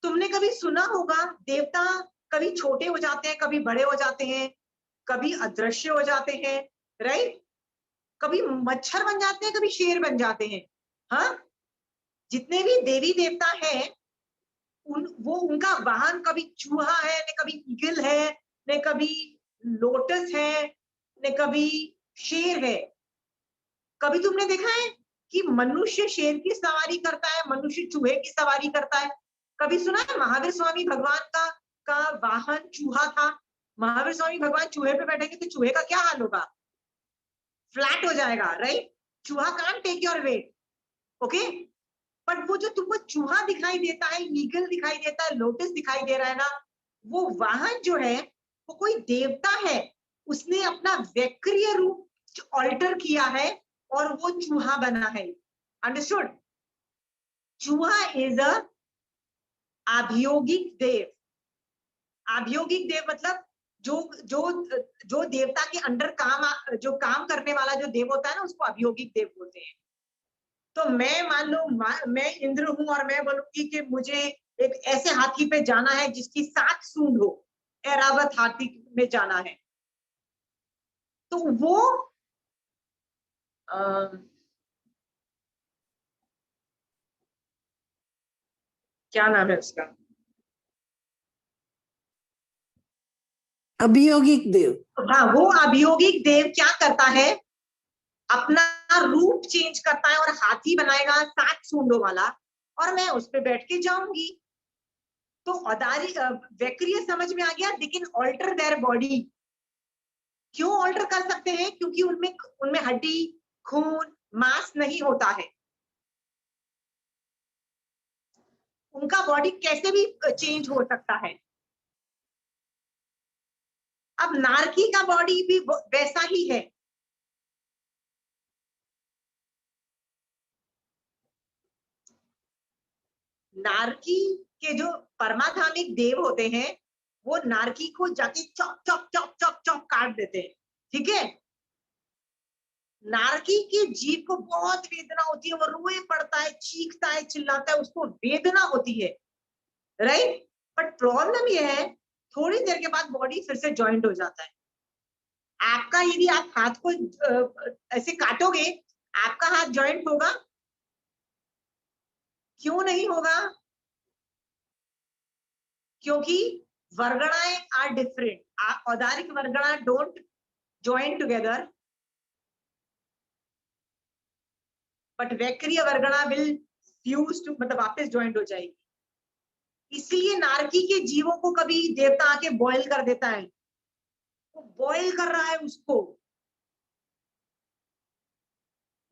तुमने कभी सुना होगा देवता कभी छोटे हो जाते हैं, कभी बड़े हो जाते हैं, कभी अदृश्य हो जाते हैं, राइट? कभी मच्छर बन जाते हैं, कभी शेर बन जाते हैं। हाँ, जितने भी देवी देवता हैं वो उनका वाहन कभी चूहा है, न कभी ईगल है, न कभी लोटस है, न कभी शेर है। कभी तुमने देखा है कि मनुष्य शेर की सवारी करता है, मनुष्य चूहे की सवारी करता है? कभी सुना है महावीर स्वामी भगवान का वाहन चूहा था? महावीर स्वामी भगवान चूहे पे बैठेंगे तो चूहे का क्या हाल होगा? फ्लैट हो जाएगा, राइट? चूहा can't take your weight, okay? But वो जो तुमको चूहा दिखाई देता है, ईगल दिखाई देता है, लोटस दिखाई दे रहा है ना, वो वाहन जो है वो कोई देवता है, उसने अपना वैक्रिय रूप ऑल्टर किया है और वो चूहा बना है। अंडरस्टूड? चूहा इज अ अभियोगिक देव। अभियोगिक देव मतलब जो जो जो देवता के अंडर जो काम करने वाला जो देव होता है ना, उसको अभियोगिक देव बोलते हैं। तो मैं मान लो मैं इंद्र हूं और मैं बोलूंगी कि मुझे एक ऐसे हाथी पे जाना है जिसकी 7 सूंड हो, ऐरावत हाथी में जाना है, तो वो क्या नाम है उसका? अभियोगिक देव। हाँ, वो अभियोगिक देव क्या करता है, अपना रूप चेंज करता है और हाथी बनाएगा 7 सूंडों वाला, और मैं उस पे बैठ के जाऊंगी। तो औदारी वैक्रिय समझ में आ गया, लेकिन ऑल्टर देयर बॉडी। क्यों ऑल्टर कर सकते हैं? क्योंकि उनमें हड्डी, खून, मांस नहीं होता है। उनका बॉडी कैसे भी चेंज हो सकता है। अब नारकी का बॉडी भी वैसा ही है, नारकी के जो परमाधामिक देव होते हैं वो नारकी को जाके chop chop chop chop chop काट देते हैं, ठीक है। नारकी के जीव को बहुत वेदना होती है, वो रोए पड़ता है, चीखता है, चिल्लाता है, उसको वेदना होती है, राइट। बट प्रॉब्लम ये है थोड़ी देर के बाद बॉडी फिर से ज्वाइंट हो जाता है। आपका यदि आप हाथ को ऐसे काटोगे, आपका हाथ ज्वाइंट होगा? क्यों नहीं होगा? क्योंकि वर्गणाएं आर डिफरेंट। औदारिक वर्गणा डोंट ज्वाइन टुगेदर, बट वैक्रिय वर्गणा विल फ्यूज टू, मतलब वापस ज्वाइंट हो जाएगी। इसलिए नारकी के जीवों को कभी देवता आके बॉयल कर देता है, वो बॉयल कर रहा है उसको,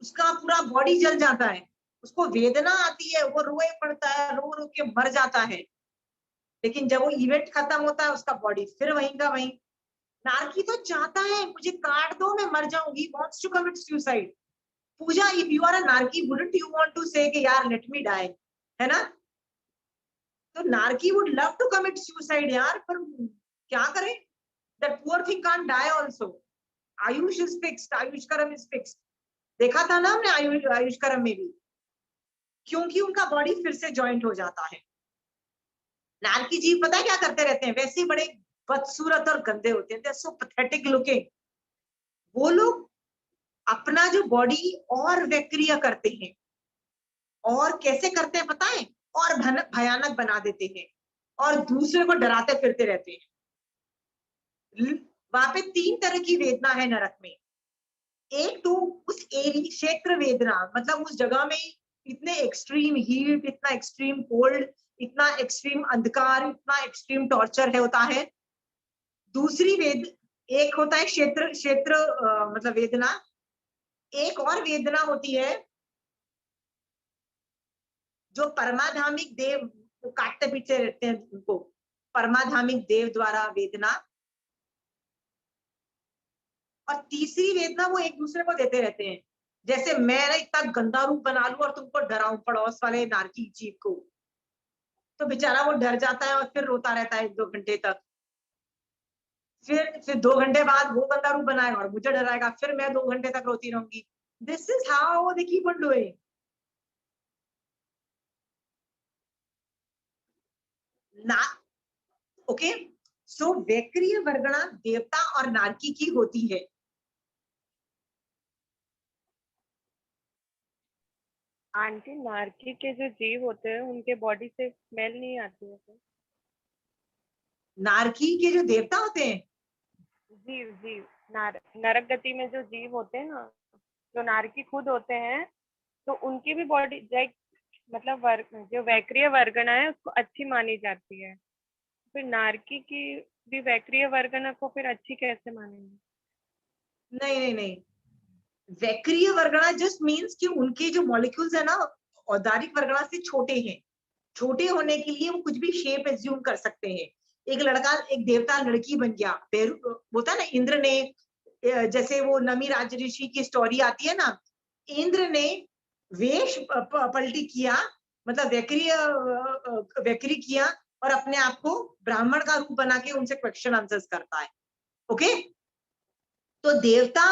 उसका पूरा बॉडी जल जाता है, उसको वेदना आती है, वो रोए पड़ता है, रो रो के मर जाता है। लेकिन जब वो इवेंट खत्म होता है उसका बॉडी फिर वहीं का वहीं। नारकी तो चाहता है मुझे काट दो, मैं मर जाऊंगी, wants to commit suicide. Puja, if you are a narky, wouldn't you want to say कि यार let me die, है ना? तो नारकी would love to commit suicide यार, पर क्या करें? That poor thing can't die also. Ayush is fixed, Ayush करम is fixed. देखा था ना हमने आयुष करम में भी, क्योंकि उनका बॉडी फिर से ज्वाइंट हो जाता है। नारकी जीव पता है क्या करते रहते हैं? वैसे बड़े बदसूरत और गंदे होते हैं, सो पैथेटिक लुकिंग। वो लोग अपना जो बॉडी और वैक्रिय करते हैं, और कैसे करते हैं पता है? और भयानक बना देते हैं और दूसरे को डराते फिरते रहते हैं। वहां पे 3 तरह की वेदना है नरक में। एक तो उस क्षेत्र वेदना, मतलब उस जगह में इतने एक्सट्रीम हीट, इतना एक्सट्रीम कोल्ड, इतना एक्सट्रीम अंधकार, इतना एक्सट्रीम टॉर्चर है होता है। दूसरी एक होता है क्षेत्र मतलब वेदना। एक और वेदना होती है जो परमाधामिक देव काटते पीटते रहते हैं उनको, परमाधामिक देव द्वारा वेदना। और तीसरी वेदना वो एक दूसरे को देते रहते हैं, जैसे मैं इतना गंदा रूप बना लूं और तुमको डराऊं, पड़ोस वाले नारकी जीव को। तो बेचारा वो डर जाता है और फिर रोता रहता है 1-2 घंटे तक। फिर 2 घंटे बाद वो गंदा रूप बनाएगा और मुझे डराएगा, फिर मैं 2 घंटे तक रोती रहूंगी। This is how they keep on doing. ना ओके, सो वैक्रिय वर्गणा देवता और नारकी की होती है। आंटी, नारकी के जो जीव होते हैं उनके बॉडी से स्मेल नहीं आती है तो? नारकी के जो देवता होते हैं, जीव नरक गति में जो जीव होते हैं ना, जो नारकी खुद होते हैं, तो उनकी भी बॉडी लाइक मतलब जो वैक्रिय वर्गना है उसको अच्छी मानी जाती है, फिर नारकी की भी वैक्रिय वर्गना को फिर अच्छी कैसे मानेंगे? नहीं, वैक्रिय वर्गणा जस्ट मीन्स कि उनके जो मॉलिक्यूल्स है ना औदारिक वर्गणा से छोटे हैं। छोटे होने के लिए वो कुछ भी शेप एज्यूम कर सकते हैं। एक देवता लड़की बन गया, होता है ना, इंद्र ने, जैसे वो नमी राज ऋषि की स्टोरी आती है ना, इंद्र ने वेश पलटी किया, मतलब वैक्री किया और अपने आप को ब्राह्मण का रूप बना के उनसे क्वेश्चन आंसर्स करता है। ओके, तो देवता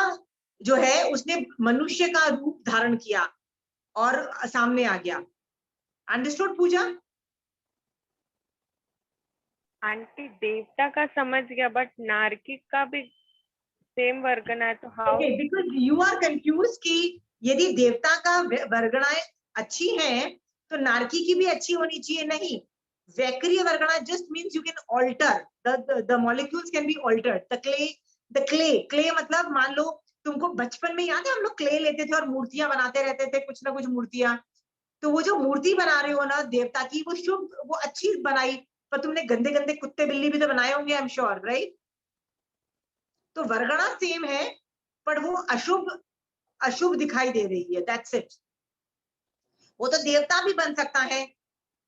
जो है उसने मनुष्य का रूप धारण किया और सामने आ गया। अंडरस्टूड पूजा? आंटी, देवता का समझ गया, बट नारकी का भी सेम वर्गना है तो how? Okay, because you are confuse कि यदि देवता का वर्गणाएं अच्छी हैं तो नारकी की भी अच्छी होनी चाहिए। नहीं, वैक्रिय वर्गणा just means you can alter the molecules, can be altered. The clay मतलब मान लो तुमको बचपन में याद है हम लोग क्ले लेते थे और मूर्तियां बनाते रहते थे, कुछ ना कुछ मूर्तियां। तो वो जो मूर्ति बना रहे हो ना देवता की, वो शुभ, वो अच्छी बनाई, पर तुमने गंदे गंदे कुत्ते बिल्ली भी तो बनाए होंगे, आई एम श्योर, राइट? तो वर्गणा सेम है पर वो अशुभ दिखाई दे रही है, दैट्स इट। वो तो देवता भी बन सकता है।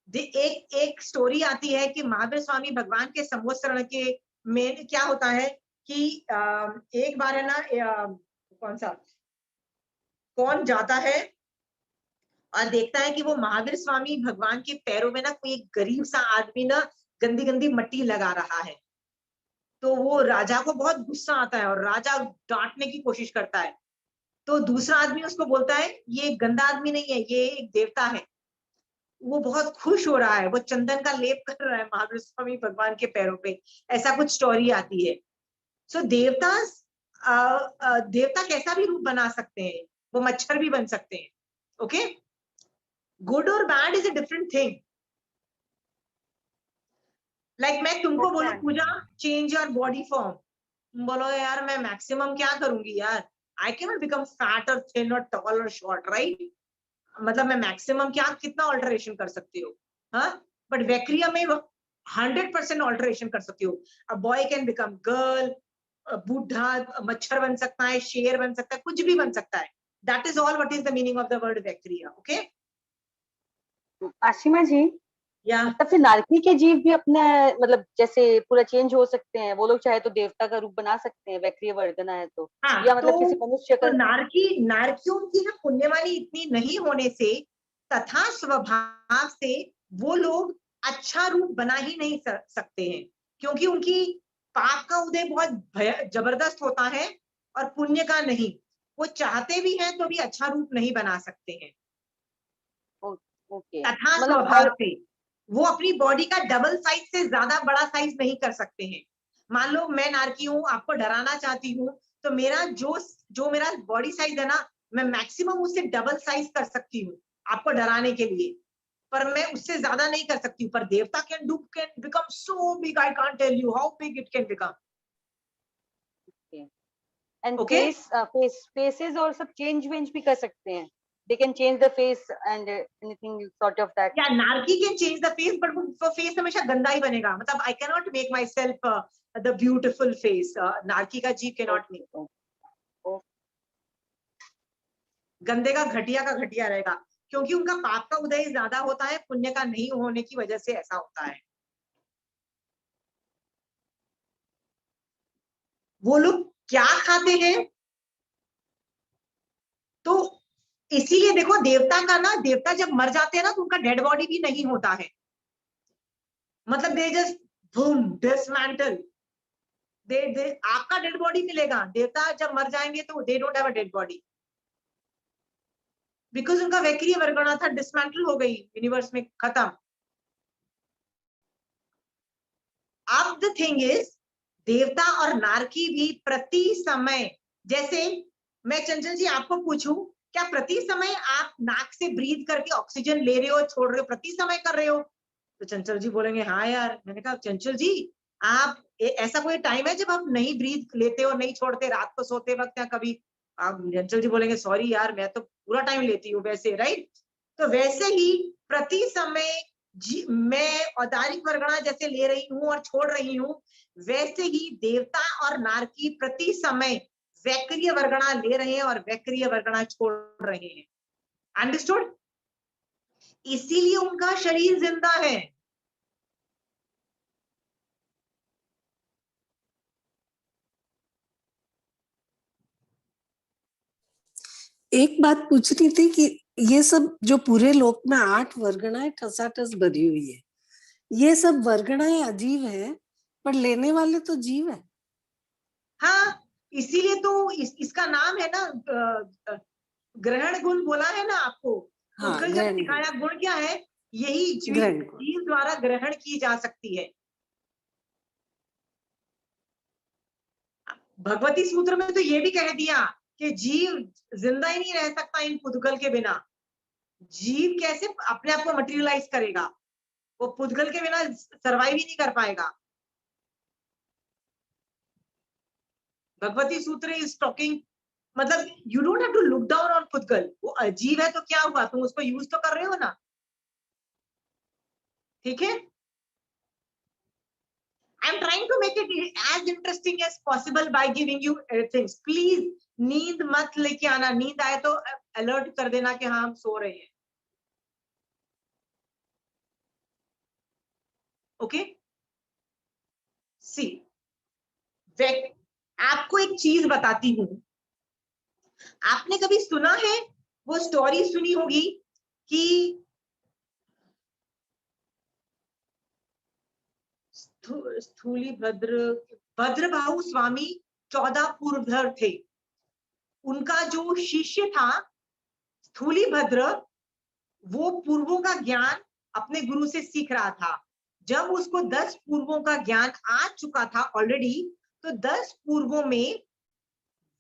एक स्टोरी आती है कि महावीर स्वामी भगवान के संवत्सरण के में क्या होता है कि एक बार है ना, कौन जाता है और देखता है कि वो महावीर स्वामी भगवान के पैरों में ना कोई एक गरीब सा आदमी ना गंदी गंदी मिट्टी लगा रहा है। तो वो राजा को बहुत गुस्सा आता है और राजा डांटने की कोशिश करता है। तो दूसरा आदमी उसको बोलता है ये गंदा आदमी नहीं है, ये एक देवता है। वो बहुत खुश हो रहा है, वो चंदन का लेप कर रहा है महावीर स्वामी भगवान के पैरों पे। ऐसा कुछ स्टोरी आती है। सो देवता देवता कैसा भी रूप बना सकते हैं, वो मच्छर भी बन सकते हैं। ओके, गुड और bad is a different thing. Like मैं तुमको बोलूं पूजा चेंज योर बॉडी फॉर्म, तुम बोलो यार मैं मैक्सिमम क्या करूंगी यार, आई कैन नॉट बिकम फैट और थिन और टॉल और शॉर्ट, राइट? मतलब मैं मैक्सिमम क्या कितना ऑल्टरेशन कर सकती हो, हाँ? बट वैक्रिया में 100% ऑल्टरेशन कर सकती हो। A boy can become girl, बूढ़ा मच्छर बन सकता है, शेर बन सकता है, कुछ भी बन सकता है। That is all what is the meaning of the word वैक्रिया। ओके आशिमा जी, या तब फिर नारकी के जीव भी अपना मतलब जैसे पूरा चेंज हो सकते हैं, वो लोग चाहे तो देवता का रूप बना सकते हैं, वैक्रिय वर्गना है तो, हाँ, या मतलब किसी मनुष्य का। तो नारकियों की ना पुण्यवानी इतनी नहीं होने से तथा स्वभाव से वो लोग अच्छा रूप बना ही नहीं सकते हैं, क्योंकि उनकी पाप का उदय बहुत जबरदस्त होता है और पुण्य का नहीं। वो चाहते भी हैं तो भी अच्छा रूप नहीं बना सकते हैं ओके, तथा मतलब स्वभाव से। वो अपनी बॉडी का डबल साइज से ज्यादा बड़ा साइज नहीं कर सकते हैं। मान लो मैं नारकी हूँ, आपको डराना चाहती हूँ, तो मेरा जो मेरा बॉडी साइज है ना, मैं मैक्सिमम उससे डबल साइज कर सकती हूँ आपको डराने के लिए, पर मैं उससे ज्यादा नहीं कर सकती हूँ। पर देवता can become so big, I can't tell you how big it can become. And okay, faces और सब चेंज वेंज भी कर सकते हैं, they can change the face and anything sort of that. या नारकी can change the face, but वो face हमेशा गंदा ही बनेगा। मतलब I can not make my self the beautiful face, नारकी का जीव कैन नॉट मेक। गंदे का घटिया रहेगा, क्योंकि उनका पाप का उदय ज्यादा होता है, पुण्य का नहीं होने की वजह से ऐसा होता है। वो लोग क्या खाते हैं, तो इसीलिए देखो देवता जब मर जाते हैं ना तो उनका डेड बॉडी भी नहीं होता है। मतलब दे जस्ट बूम डिसमेंटल, दे आपका डेड बॉडी मिलेगा। देवता जब मर जाएंगे तो they don't have a dead body, because उनका वैक्रिय वर्गणा था, डिसमेंटल हो गई, यूनिवर्स में खत्म। अब द थिंग इज, देवता और नारकी भी प्रति समय, जैसे मैं चंचल जी आपको पूछूं, क्या प्रति समय आप नाक से ब्रीथ करके ऑक्सीजन ले रहे हो छोड़ रहे हो, प्रति समय कर रहे हो? तो चंचल जी बोलेंगे हाँ यार। मैंने कहा चंचल जी आप ऐसा कोई टाइम है जब आप नहीं ब्रीथ लेते हो, नहीं छोड़ते, रात को सोते वक्त या कभी? आप चंचल जी बोलेंगे सॉरी यार मैं तो पूरा टाइम लेती हूँ वैसे, राइट? तो वैसे ही प्रति समय मैं औदारिक वर्गणा जैसे ले रही हूँ और छोड़ रही हूँ, वैसे ही देवता और नारकी प्रति समय वैक्रिय वर्गणा ले रहे हैं और वैक्रिय वर्गणा छोड़ रहे हैं। अंडरस्टूड? इसीलिए उनका शरीर जिंदा है। एक बात पूछनी थी कि ये सब जो पूरे लोक में 8 वर्गणाएं ठसाठस भरी हुई है, ये सब वर्गणाएं अजीब है, पर लेने वाले तो जीव है। हाँ, इसीलिए तो इसका नाम है ना, ग्रहण गुण बोला है ना आपको। हाँ, पुद्गल जब ग्रहण गुण। सिखाया गुण क्या है, यही ग्रहण गुण। जीव द्वारा ग्रहण की जा सकती है। भगवती सूत्र में तो ये भी कह दिया कि जीव जिंदा ही नहीं रह सकता इन पुद्गल के बिना। जीव कैसे अपने आप को मटेरियलाइज करेगा, वो पुद्गल के बिना सरवाइव ही नहीं कर पाएगा। भगवती सूत्र इज टॉकिंग, मतलब you don't have to look down on पुद्गल। वो अजीब है तो क्या हुआ, तुम उसको यूज तो कर रहे हो ना, ठीक है? I'm trying to make it as interesting as possible by giving you things. Please नींद मत लेके आना, नींद आए तो अलर्ट कर देना कि हाँ हम सो रहे हैं। ओके, सी आपको एक चीज बताती हूं। आपने कभी सुना है, वो स्टोरी सुनी होगी कि स्थूली भद्रबाहु स्वामी 14 पूर्वधर थे। उनका जो शिष्य था स्थूली भद्र, वो पूर्वों का ज्ञान अपने गुरु से सीख रहा था। जब उसको 10 पूर्वों का ज्ञान आ चुका था ऑलरेडी, तो 10 पूर्वों में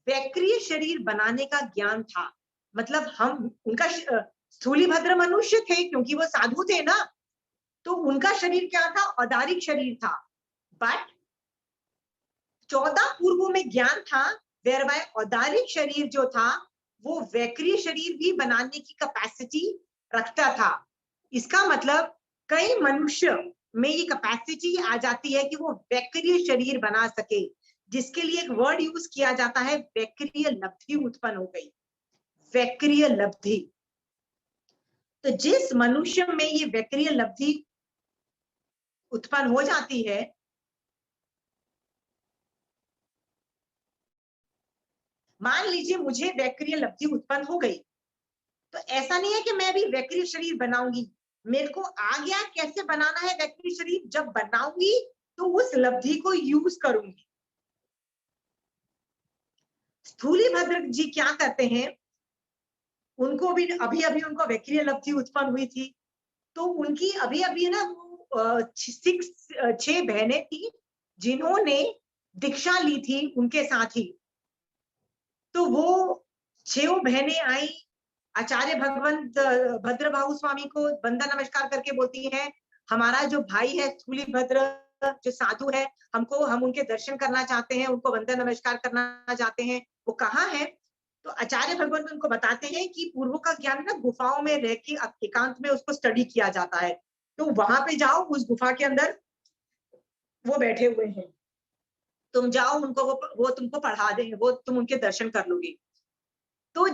वैक्रिय शरीर बनाने का ज्ञान था। मतलब उनका स्थूली भद्र मनुष्य थे क्योंकि वो साधु थे ना, तो उनका शरीर क्या था? औदारिक शरीर था। बट 14 पूर्वों में ज्ञान था, वेरबाय औदारिक शरीर जो था वो वैक्रिय शरीर भी बनाने की कैपेसिटी रखता था। इसका मतलब कई मनुष्य में ये कैपेसिटी आ जाती है कि वो वैक्रिय शरीर बना सके, जिसके लिए एक वर्ड यूज किया जाता है, वैक्रिय लब्धि उत्पन्न हो गई। वैक्रिय लब्धि। तो जिस मनुष्य में ये वैक्रिय लब्धि उत्पन्न हो जाती है, मान लीजिए मुझे वैक्रिय लब्धि उत्पन्न हो गई, तो ऐसा नहीं है कि मैं भी वैक्रिय शरीर बनाऊंगी। मेरे को आ गया कैसे बनाना है वैक्रिय शरीर। जब बनाऊंगी तो उस लब्धि को यूज करूंगी। स्थूली भद्र जी क्या करते हैं, उनको भी अभी अभी उनको वैक्रिय लब्धि उत्पन्न हुई थी, तो उनकी अभी अभी ना वो 6 बहनें थी जिन्होंने दीक्षा ली थी उनके साथ ही। तो वो 6 बहनें आई, आचार्य भगवंत भद्रबाहु स्वामी को वंदन नमस्कार करके बोलती हैं, हमारा जो भाई है स्थूली भद्र जो साधु है, हम उनके दर्शन करना चाहते हैं, उनको वंदन नमस्कार करना चाहते हैं, वो कहाँ है? तो आचार्य भगवंत उनको बताते हैं कि पूर्व का ज्ञान ना गुफाओं में रह के एकांत में उसको स्टडी किया जाता है, तो वहां पे जाओ, उस गुफा के अंदर वो बैठे हुए हैं, तुम जाओ, उनको वो तुमको पढ़ा देंगे, वो तुम उनके दर्शन कर लोगे। तो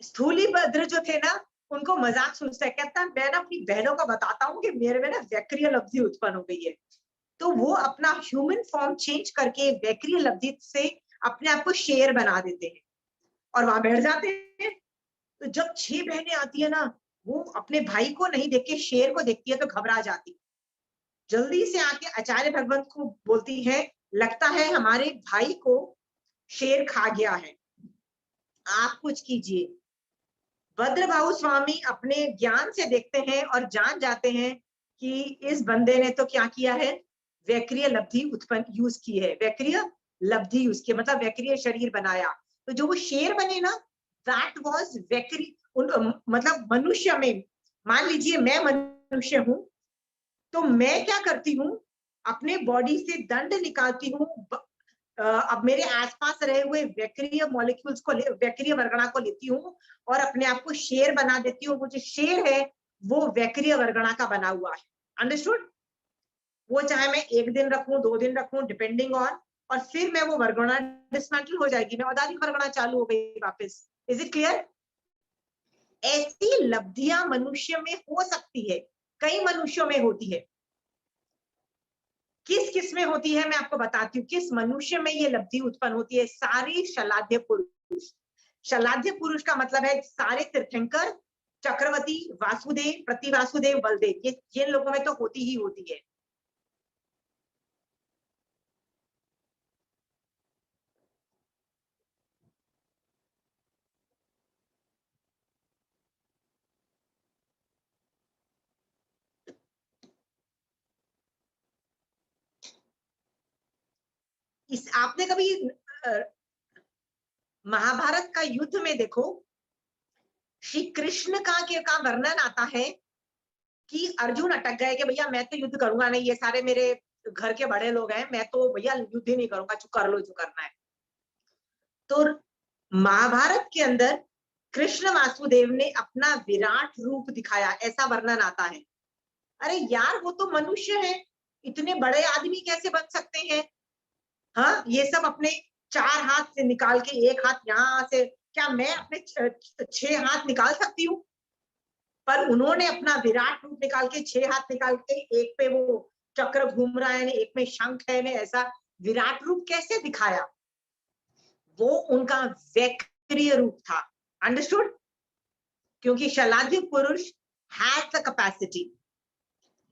स्थूली भद्र जो थे ना, उनको मजाक सोचता है, कहता मैं ना अपनी बहनों को बताता हूँ कि मेरे में ना वैक्रिय लब्धि उत्पन्न हो गई है। तो वो अपना ह्यूमन फॉर्म चेंज करके वैक्रिय लब्धि से अपने आप को शेर बना देते हैं और वहां बैठ जाते हैं। तो जब 6 बहनें आती है ना, वो अपने भाई को नहीं देख के शेर को देखती है तो घबरा जाती, जल्दी से आके आचार्य भगवंत को बोलती है, लगता है हमारे भाई को शेर खा गया है, आप कुछ कीजिए। भद्रबाहु स्वामी अपने ज्ञान से देखते हैं और जान जाते हैं कि इस बंदे ने तो क्या किया है, वैक्रिय लब्धि उत्पन्न यूज की है, वैक्रिय लब्धि यूज की, मतलब वैक्रिय शरीर बनाया। तो जो वो शेर बने ना, दैट वाज वैक्रिय, मतलब मनुष्य में, मान लीजिए मैं मनुष्य हूं, तो मैं क्या करती हूँ, अपने बॉडी से दंड निकालती हूँ, अब मेरे आसपास रहे हुए वैक्रिय मॉलिक्यूल्स को, वैक्रिय वर्गणा को लेती हूँ और अपने आप को शेर बना देती हूँ। वो जो शेर है वो वैक्रिय वर्गणा का बना हुआ है। अंडरस्टूड? वो चाहे मैं 1 दिन रखूं, 2 दिन रखूं, डिपेंडिंग ऑन, और फिर मैं वो वर्गणा डिसमेंटल हो जाएगी, मैं औदारिक वर्गणा चालू हो गई वापस। Is it clear? ऐसी लब्धियां मनुष्य में हो सकती है, कई मनुष्यों में होती है। किस में होती है मैं आपको बताती हूँ, किस मनुष्य में ये लब्धि उत्पन्न होती है। सारी शलाध्य पुरुष, शलाध्य पुरुष का मतलब है सारे तीर्थंकर, चक्रवर्ती, वासुदेव, प्रतिवासुदेव, बलदेव, ये जिन लोगों में तो होती ही होती है। इस आपने कभी महाभारत का युद्ध में देखो, श्री कृष्ण का वर्णन आता है कि अर्जुन अटक गए कि भैया मैं तो युद्ध करूंगा नहीं, ये सारे मेरे घर के बड़े लोग हैं, मैं तो भैया युद्ध ही नहीं करूंगा, चुप कर लो जो करना है। तो महाभारत के अंदर कृष्ण वासुदेव ने अपना विराट रूप दिखाया, ऐसा वर्णन आता है। अरे यार वो तो मनुष्य है, इतने बड़े आदमी कैसे बन सकते हैं? हाँ, ये सब अपने 4 हाथ से निकाल के 1 हाथ यहाँ से, क्या मैं अपने 6 हाथ निकाल सकती हूँ? पर उन्होंने अपना विराट रूप निकाल के 6 हाथ निकाल के, एक पे वो चक्र घूम रहा है, एक में शंख है, ऐसा विराट रूप कैसे दिखाया? वो उनका वैक्रिय रूप था। अंडरस्टूड? क्योंकि शलाध्य पुरुष हैज द कैपेसिटी।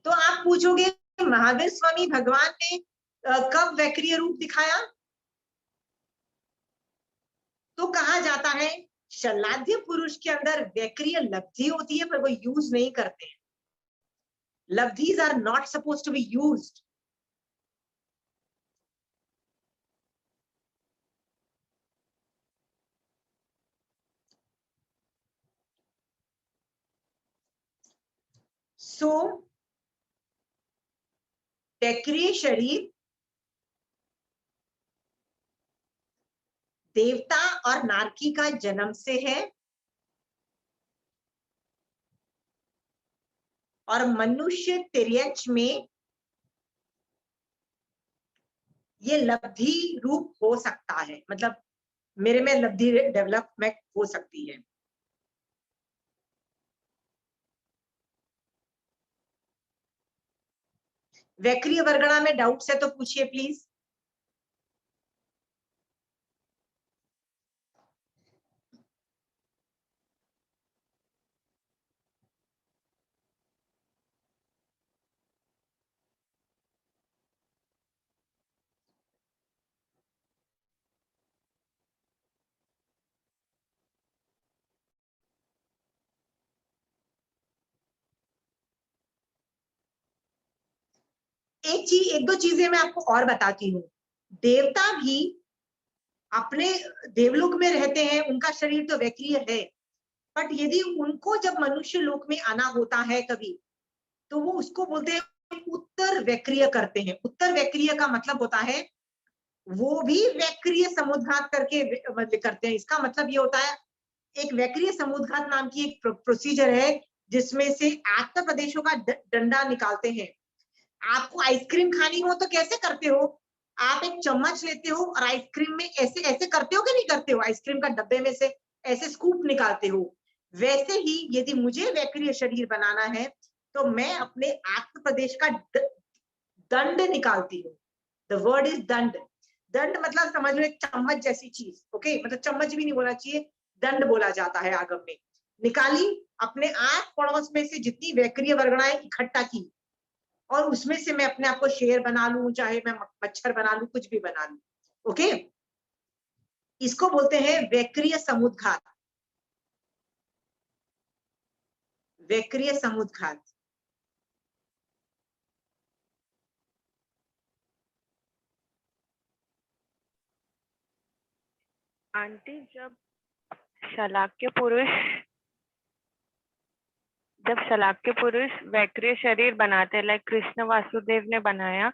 तो आप पूछोगे महावीर स्वामी भगवान ने कब वैक्रिय रूप दिखाया? तो कहा जाता है शलाध्य पुरुष के अंदर वैक्रिय लब्धि होती है, पर वो यूज नहीं करते हैं। लब्धीज are not suppose to be used. So वैक्रिय शरीर देवता और नारकी का जन्म से है, और मनुष्य तिर्यंच में ये लब्धि रूप हो सकता है, मतलब मेरे में लब्धि डेवलपमेंट हो सकती है। वैक्रिय वर्गणा में डाउट्स है तो पूछिए प्लीज। एक दो चीजें मैं आपको और बताती हूँ। देवता भी अपने देवलोक में रहते हैं, उनका शरीर तो वैक्रिय है, बट यदि उनको जब मनुष्य लोक में आना होता है कभी, तो वो उसको बोलते हैं उत्तर वैक्रिय करते हैं। उत्तर वैक्रिय का मतलब होता है वो भी वैक्रिय समुद्घात करके करते हैं। इसका मतलब ये होता है एक वैक्रिय समुद्घात नाम की एक प्रोसीजर है, जिसमें से आत्म प्रदेशों का डंडा निकालते हैं। आपको आइसक्रीम खानी हो तो कैसे करते हो? आप एक चम्मच लेते हो और आइसक्रीम में ऐसे ऐसे करते हो कि नहीं करते हो? आइसक्रीम का डब्बे में से ऐसे स्कूप निकालते हो। वैसे ही यदि मुझे वैक्रिय शरीर बनाना है तो मैं अपने आत्म प्रदेश का दंड निकालती हूँ। द वर्ड इज दंड। दंड मतलब समझ लो एक चम्मच जैसी चीज। ओके, मतलब चम्मच भी नहीं बोलना चाहिए, दंड बोला जाता है आगम में। निकाली, अपने आस पड़ोस में से जितनी वैक्रिय वर्गणाएं इकट्ठा की, और उसमें से मैं अपने आप को शेर बना लूं, चाहे मैं मच्छर बना लूं, कुछ भी बना लूं। ओके, इसको बोलते हैं वैक्रिय समुद्घात। वैक्रिय समुद्घात। आंटी, जब शलाक्य पुरुष वैक्रिय शरीर बनाते हैं, लाइक कृष्ण वासुदेव ने बनाया,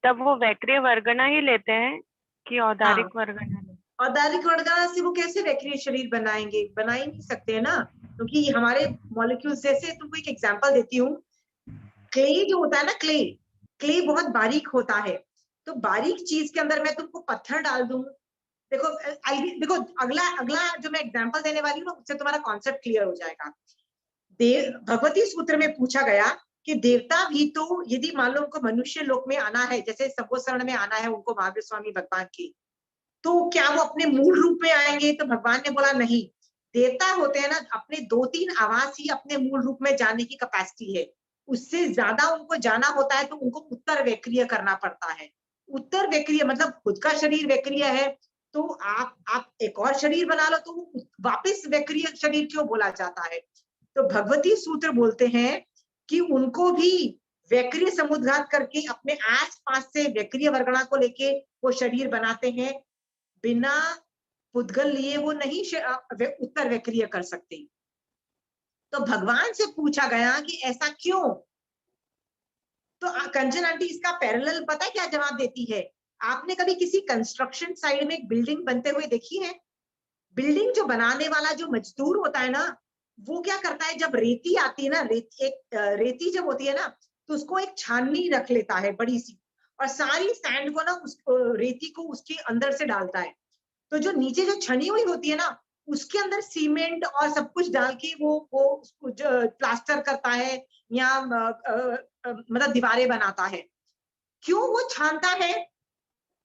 तब वो वैक्रिय वर्गना ही लेते हैं कि औदारिक वर्गना? औदारिक वर्गना से वो कैसे वैक्रिय शरीर बनाएंगे? बना ही नहीं सकते है ना, क्योंकि हमारे मॉलिक्यूल्स जैसे। तुमको एक एग्जांपल देती हूँ। क्ले जो होता है ना, क्ले बहुत बारीक होता है। तो बारीक चीज के अंदर मैं तुमको पत्थर डाल दूं, देखो अगला जो मैं एग्जांपल देने वाली हूँ, उससे तुम्हारा कॉन्सेप्ट क्लियर हो जाएगा। भगवती सूत्र में पूछा गया कि देवता भी तो यदि मान लो उनको मनुष्य लोक में आना है, जैसे सभोसरण में आना है उनको महावीर स्वामी भगवान की, तो क्या वो अपने मूल रूप में आएंगे? तो भगवान ने बोला नहीं। देवता होते हैं ना, अपने 2-3 आवास ही अपने मूल रूप में जाने की कैपेसिटी है। उससे ज्यादा उनको जाना होता है तो उनको उत्तर वैक्रिय करना पड़ता है। उत्तर वैक्रिय मतलब खुद का शरीर वैक्रिय है, तो आप एक और शरीर बना लो, तो वो वापिस वैक्रिय शरीर क्यों बोला जाता है? तो भगवती सूत्र बोलते हैं कि उनको भी वैक्रिय समुद्घात करके अपने आस पास से वैक्रिय वर्गणा को लेके वो शरीर बनाते हैं। बिना पुद्गल लिए वो नहीं उत्तर वैक्रिय कर सकते। तो भगवान से पूछा गया कि ऐसा क्यों? तो कंचन आंटी इसका पैरेलल पता है क्या जवाब देती है? आपने कभी किसी कंस्ट्रक्शन साइड में एक बिल्डिंग बनते हुए देखी है? बिल्डिंग जो बनाने वाला जो मजदूर होता है ना, वो क्या करता है, जब रेती आती है ना, रेती जब होती है ना, तो उसको एक छाननी रख लेता है बड़ी सी, और सारी सैंड को ना उस रेती को उसके अंदर से डालता है। तो जो नीचे जो छनी हुई होती है ना, उसके अंदर सीमेंट और सब कुछ डाल के वो प्लास्टर करता है, या मतलब दीवारें बनाता है। क्यों वो छानता है?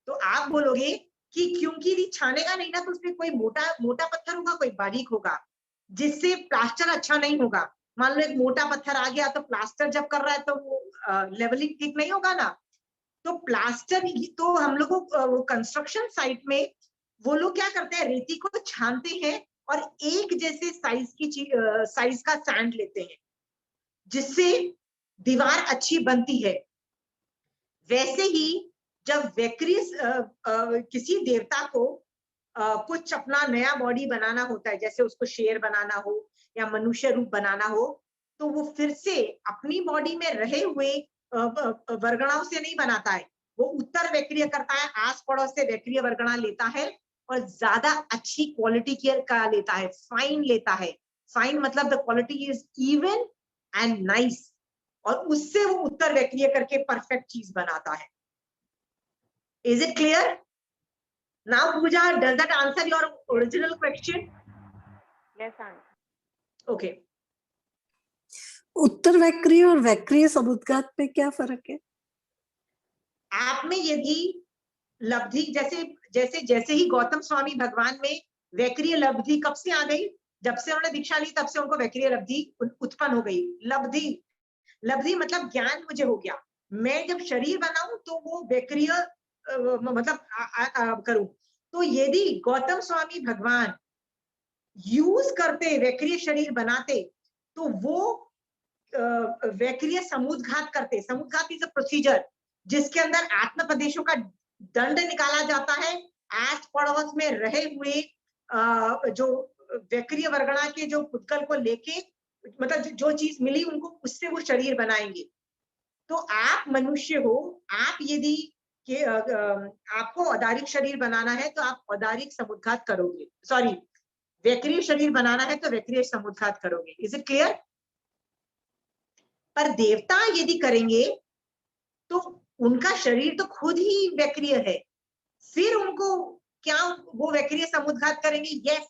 तो आप बोलोगे कि क्योंकि यदि छानेगा नहीं ना, तो उसमें कोई मोटा मोटा पत्थर होगा, कोई बारीक होगा। जिससे प्लास्टर अच्छा नहीं होगा। मान लो एक मोटा पत्थर आ गया तो प्लास्टर जब कर रहा है तो वो लेवलिंग ठीक नहीं होगा ना। तो प्लास्टर तो हम लोग को कंस्ट्रक्शन साइट में वो लोग क्या करते हैं, रेती को छानते हैं और एक जैसे साइज का सैंड लेते हैं जिससे दीवार अच्छी बनती है। वैसे ही जब वैक्रियस किसी देवता को कुछ अपना नया बॉडी बनाना होता है, जैसे उसको शेर बनाना हो या मनुष्य रूप बनाना हो, तो वो फिर से अपनी बॉडी में रहे हुए वर्गणाओं से नहीं बनाता है। वो उत्तर वैक्रिय करता है, आस पड़ोस से वैक्रिय वर्गणा लेता है और ज्यादा अच्छी क्वालिटी का लेता है, फाइन लेता है। फाइन मतलब the quality is even and nice, और उससे वो उत्तर वैक्रिय करके परफेक्ट चीज बनाता है। Is it clear? Now, Pooja, does that answer your original question? Yes, aunty. Okay. उत्तर वैक्रिय और वैक्रिय समुद्घात में क्या फर्क है? आप में यदि लब्धि जैसे जैसे जैसे ही गौतम स्वामी भगवान में वैक्रिय लब्धि कब से आ गई, जब से उन्होंने दीक्षा ली तब से उनको वैक्रिय लब्धि उत्पन्न हो गई। लब्धि, लब्धि मतलब ज्ञान मुझे हो गया, मैं जब शरीर बनाऊं तो वो वैक्रिय मतलब करूं। तो यदि गौतम स्वामी भगवान यूज करते, वैक्रिय शरीर बनाते, तो वो वैक्रिय समुद्घात करते। समुद्घात इज अ प्रोसीजर जिसके अंदर आत्म प्रदेशों का दंड निकाला जाता है, आस पड़ोस में रहे हुए जो वैक्रिय वर्गणा के जो पुद्गल को लेके, मतलब जो चीज मिली उनको, उससे वो शरीर बनाएंगे। तो आप मनुष्य हो, आप यदि के आपको औदारिक शरीर बनाना है तो आप औदारिक समुद्घात करोगे, सॉरी वैक्रिय शरीर बनाना है तो वैक्रिय समुद्घात करोगे। Is it clear? पर देवता यदि करेंगे तो उनका शरीर तो खुद ही वैक्रिय है, फिर उनको क्या वो वैक्रिय समुद्घात करेंगे? यस,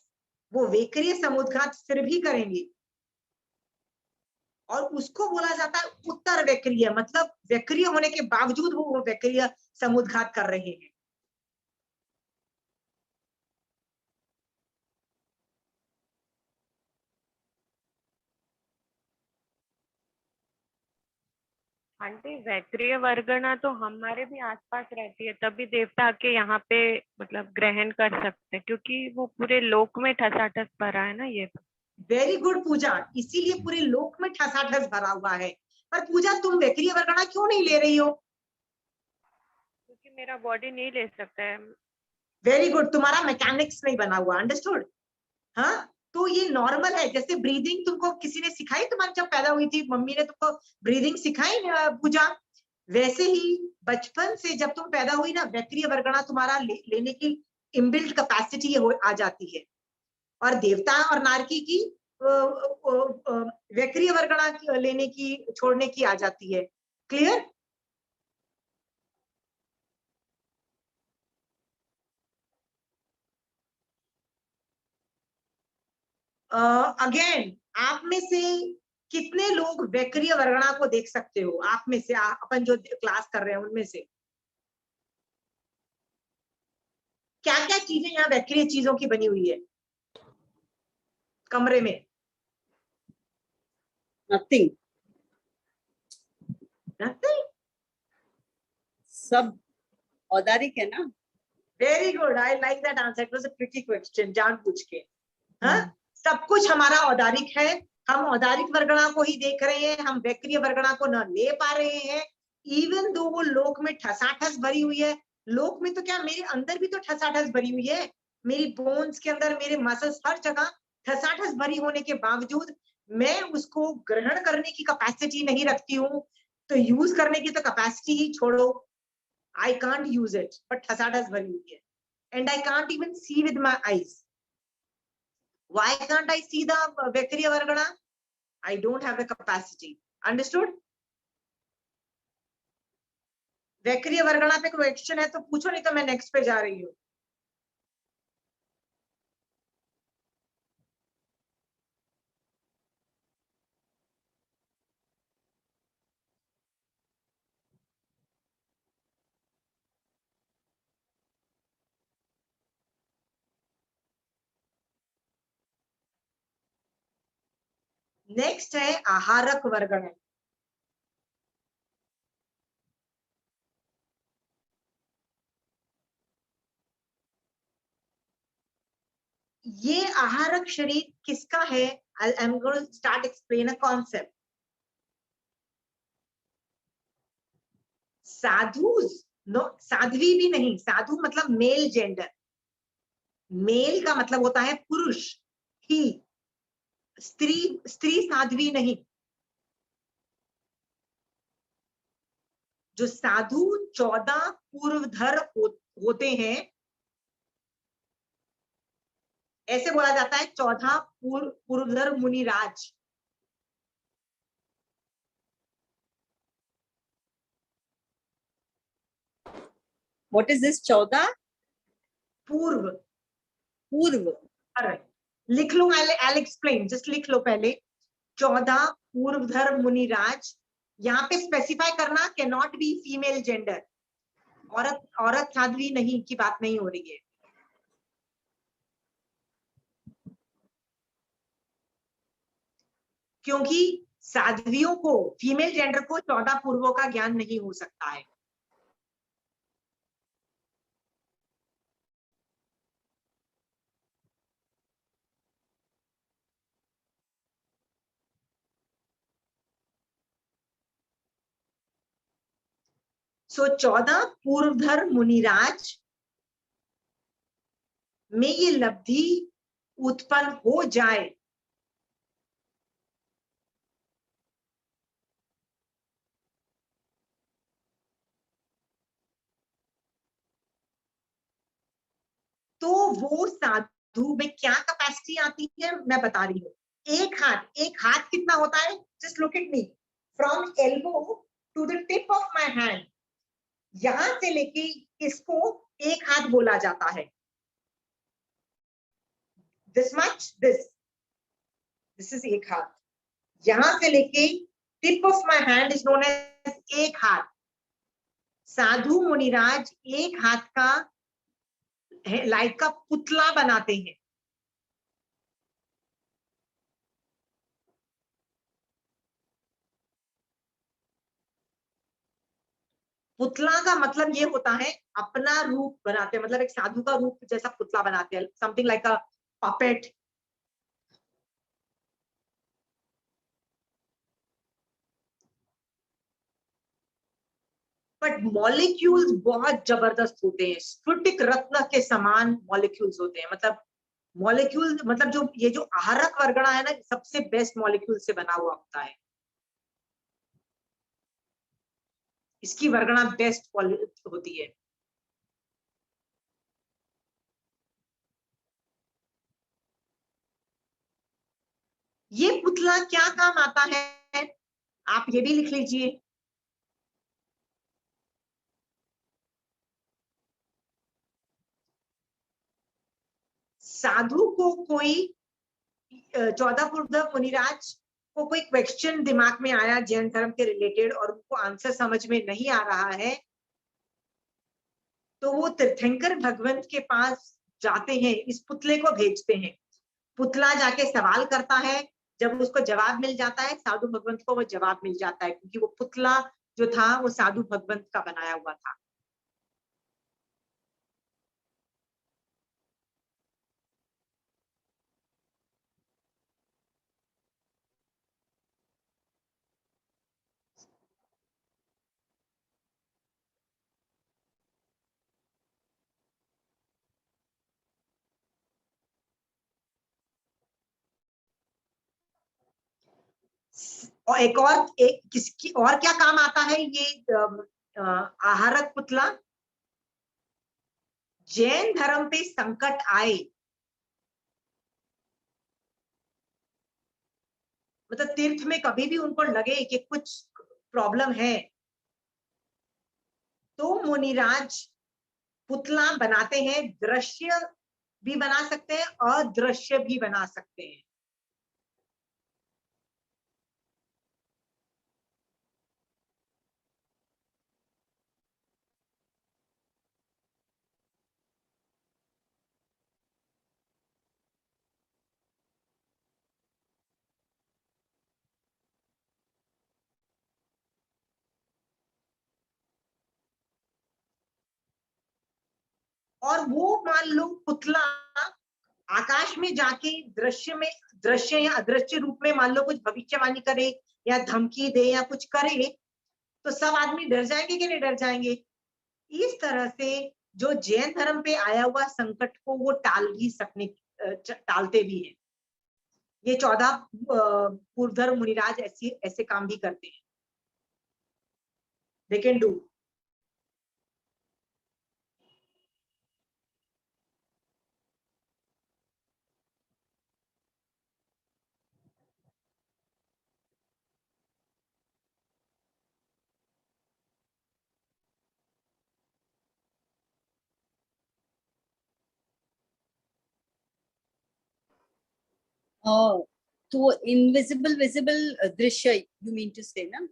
वो वैक्रिय समुद्घात फिर भी करेंगे, और उसको बोला जाता है उत्तर वैक्रिय, मतलब वैक्रिय होने के बावजूद वो वैक्रिय समुद्घात कर रहे हैं। आंटी, वैक्रिय वर्गणा तो हमारे भी आसपास रहती है, तभी देवता आके यहाँ पे मतलब ग्रहण कर सकते हैं, क्योंकि वो पूरे लोक में ठसाठस भरा है ना ये। वेरी गुड पूजा, इसीलिए पूरे लोक में ठसाठस भरा हुआ है। पर पूजा तुम वैक्रिय वर्गणा क्यों नहीं ले रही हो? क्योंकि मेरा बॉडी नहीं ले सकता है। वेरी गुड, तुम्हारा मैकेनिक्स नहीं बना हुआ। अंडरस्टूड? हाँ, तो ये नॉर्मल है। जैसे ब्रीदिंग तुमको किसी ने सिखाई, तुम्हारी जब पैदा हुई थी मम्मी ने तुमको ब्रीदिंग सिखाई पूजा, वैसे ही बचपन से जब तुम पैदा हुई ना, वैक्रिय वर्गणा तुम्हारा लेने की इनबिल्ट कैपेसिटी आ जाती है। और देवता और नारकी की वैक्रिय वर्गणा लेने की, छोड़ने की आ जाती है। क्लियर? अगेन, आप में से कितने लोग वैक्रिय वर्गणा को देख सकते हो? आप में से, अपन जो क्लास कर रहे हैं उनमें से क्या क्या चीजें यहाँ वैक्रिय चीजों की बनी हुई है कमरे में? Nothing, nothing. सब औदारिक है ना। Very good, I like that answer. It was a tricky question, जान पूछ के। हाँ, सब कुछ हमारा औदारिक है, हम औदारिक वर्गणा को ही देख रहे हैं, हम वैक्रिय वर्गणा को न ले पा रहे हैं। इवन दो वो लोक में ठसाठस भरी हुई है। लोक में तो क्या, मेरे अंदर भी तो ठसाठस भरी हुई है, मेरी बोन्स के अंदर, मेरे मसल्स, हर जगह ठसाठस भरी होने के बावजूद मैं उसको ग्रहण करने की कैपेसिटी नहीं रखती हूँ। तो यूज करने की तो कैपेसिटी ही छोड़ो, I can't use it, but ठसाठस भरी हुई है, and I can't even see with my eyes. Why can't I see the वैक्रिय वर्गणा? I don't have the capacity. Understood? वैक्रिय वर्गणा पे कोई क्वेश्चन है तो पूछो, नहीं तो मैं नेक्स्ट पे जा रही हूँ। नेक्स्ट है आहारक वर्गण। ये आहारक शरीर किसका है? I'm going to start explain a concept. साधु, नो, साध्वी भी नहीं, साधु मतलब मेल जेंडर, मेल का मतलब होता है पुरुष ही, स्त्री, स्त्री साध्वी नहीं। जो साधु 14 पूर्वधर होते हैं, ऐसे बोला जाता है 14 पूर्वधर मुनिराज। What is this 14? पूर्व, पूर्व। लिख लो, I'll explain, just लिख लो पहले। 14 पूर्वधर मुनिराज, यहाँ पे स्पेसिफाई करना can not be female gender, औरत साध्वी नहीं की बात नहीं हो रही है। क्योंकि साध्वियों को, फीमेल जेंडर को 14 पूर्वों का ज्ञान नहीं हो सकता है। सो 14 पूर्वधर मुनिराज में ये लब्धि उत्पन्न हो जाए तो वो साधु में क्या कैपेसिटी आती है मैं बता रही हूँ। एक हाथ कितना होता है? Just look at me, from elbow to the tip of my hand, यहां से लेके इसको एक हाथ बोला जाता है। दिस मच, दिस इज एक हाथ, यहां से लेके tip of my hand is known as एक हाथ। साधु मुनिराज एक हाथ का लाइट का पुतला बनाते हैं। पुतला का मतलब ये होता है अपना रूप बनाते हैं, मतलब एक साधु का रूप जैसा पुतला बनाते हैं, something like a puppet. But molecules बहुत जबरदस्त होते हैं, स्फुटिक रत्न के समान मॉलिक्यूल्स होते हैं। मतलब मॉलिक्यूल मतलब जो ये जो आहारक वर्गणा है ना, सबसे बेस्ट मॉलिक्यूल से बना हुआ होता है। इसकी वर्गणा बेस्ट होती है। ये पुतला क्या काम आता है आप ये भी लिख लीजिए। साधु को कोई 14 पूर्व मुनिराज को कोई क्वेश्चन दिमाग में आया जैन धर्म के रिलेटेड और उनको आंसर समझ में नहीं आ रहा है, तो वो तीर्थंकर भगवंत के पास जाते हैं, इस पुतले को भेजते हैं। पुतला जाके सवाल करता है, जब उसको जवाब मिल जाता है, साधु भगवंत को वो जवाब मिल जाता है, क्योंकि वो पुतला जो था वो साधु भगवंत का बनाया हुआ था। और एक किसकी और क्या काम आता है ये आहारक पुतला? जैन धर्म पे संकट आए, मतलब तीर्थ में कभी भी उनको लगे कि कुछ प्रॉब्लम है, तो मुनिराज पुतला बनाते हैं। दृश्य भी बना सकते हैं, अदृश्य भी बना सकते हैं। और वो मान लो पुतला आकाश में जाके दृश्य या अदृश्य रूप में मान लो कुछ भविष्यवाणी करे या धमकी दे या कुछ करे, तो सब आदमी डर जाएंगे कि नहीं डर जाएंगे। इस तरह से जो जैन धर्म पे आया हुआ संकट को वो टालते भी हैं। ये 14 पूर्वधर्म मुनिराज ऐसे काम भी करते हैं। They can do. तो इनविजिबल विजिबल दृश्य यू मीन टू से ना?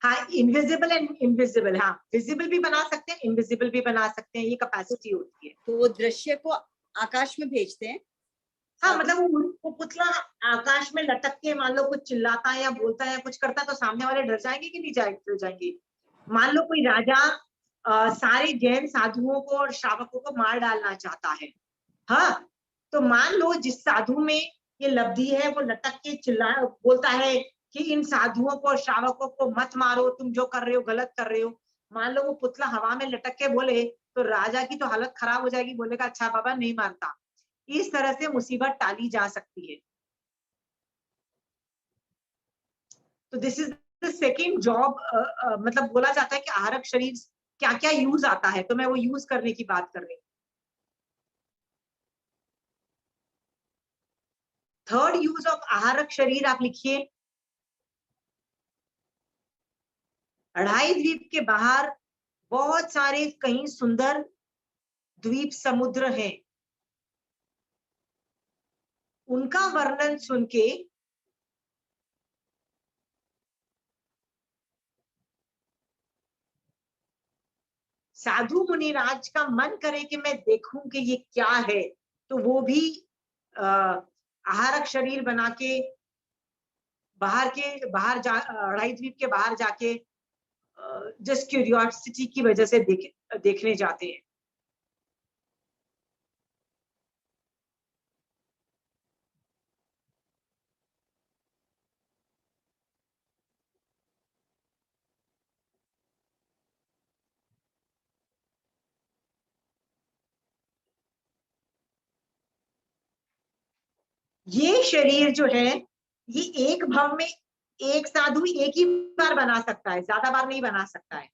हाँ, इनविजिबल एंड इनविजिबल, हाँ, विजिबल भी बना सकते हैं, इनविजिबल भी बना सकते हैं, ये कैपेसिटी होती है। तो वो दृश्य को आकाश में भेजते हैं। हाँ, मतलब वो पुतला आकाश में लटक के मान लो कुछ चिल्लाता है या बोलता है या कुछ करता है, तो सामने वाले डर जाएंगे कि नहीं डर जाएंगे। मान लो कोई राजा सारे जैन साधुओं को और श्रावकों को मार डालना चाहता है, हाँ, तो मान लो जिस साधु में ये लब्धि है वो लटक के बोलता है कि इन साधुओं को और श्रावकों को मत मारो, तुम जो कर रहे हो गलत कर रहे हो। मान लो वो पुतला हवा में लटक के बोले तो राजा की तो हालत खराब हो जाएगी, बोलेगा अच्छा बाबा नहीं मानता। इस तरह से मुसीबत टाली जा सकती है। तो this is the second job, मतलब बोला जाता है कि आहारक शरीर क्या क्या यूज आता है, तो मैं वो यूज करने की बात कर रही हूँ। थर्ड यूज ऑफ आहारक शरीर आप लिखिए, अढ़ाई द्वीप के बाहर बहुत सारे कई सुंदर द्वीप समुद्र हैं, उनका वर्णन सुन के साधु मुनिराज का मन करे कि मैं देखूं कि ये क्या है, तो वो भी आहारक शरीर बना के अढ़ाई द्वीप के बाहर जाके जस्ट क्यूरियोसिटी की वजह से देखने जाते हैं। ये शरीर जो है ये एक भव में एक साधु एक ही बार बना सकता है, ज्यादा बार नहीं बना सकता है,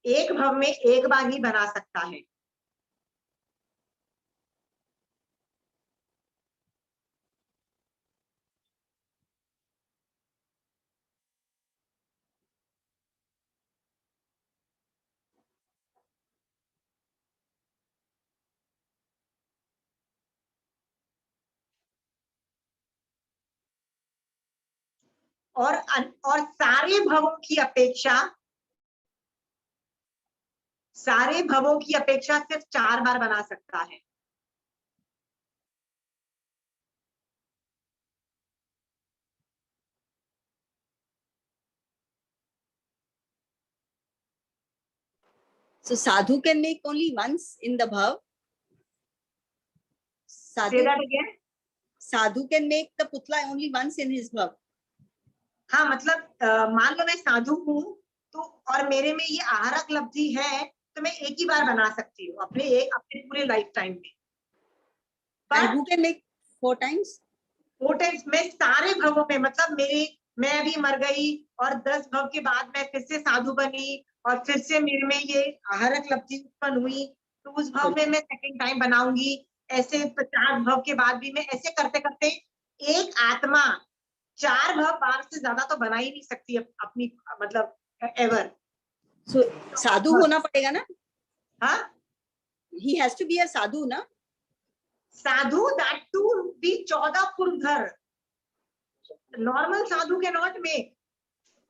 एक भव में एक बार ही बना सकता है। और सारे भवों की अपेक्षा सिर्फ 4 बार बना सकता है। So sadhu can make only once in the bhav. Say that again. Sadhu can make the putla only once in his bhav. हाँ, मतलब मान लो मैं साधु हूँ तो और मेरे में ये आहारक लब्धि है, तो मैं एक ही बार बना सकती हूँ अपने पूरे लाइफ टाइम में। And who can make 4 times? 4 times मैं सारे भवों में, मतलब मैं अभी मर गई और 10 भव के बाद मैं फिर से साधु बनी और फिर से मेरे में ये आहारक लब्धि उत्पन्न हुई, तो उस भव में मैं सेकंड टाइम बनाऊंगी। ऐसे 50 भव के बाद भी मैं ऐसे करते करते एक आत्मा 4 भव बार से ज्यादा तो बना ही नहीं सकती अपनी, मतलब एवर। So साधु होना पड़ेगा ना? हाँ, he has to be a sadhu ना? साधु, that too be 14 पूर्वधर। नॉर्मल साधु के नॉट मेक,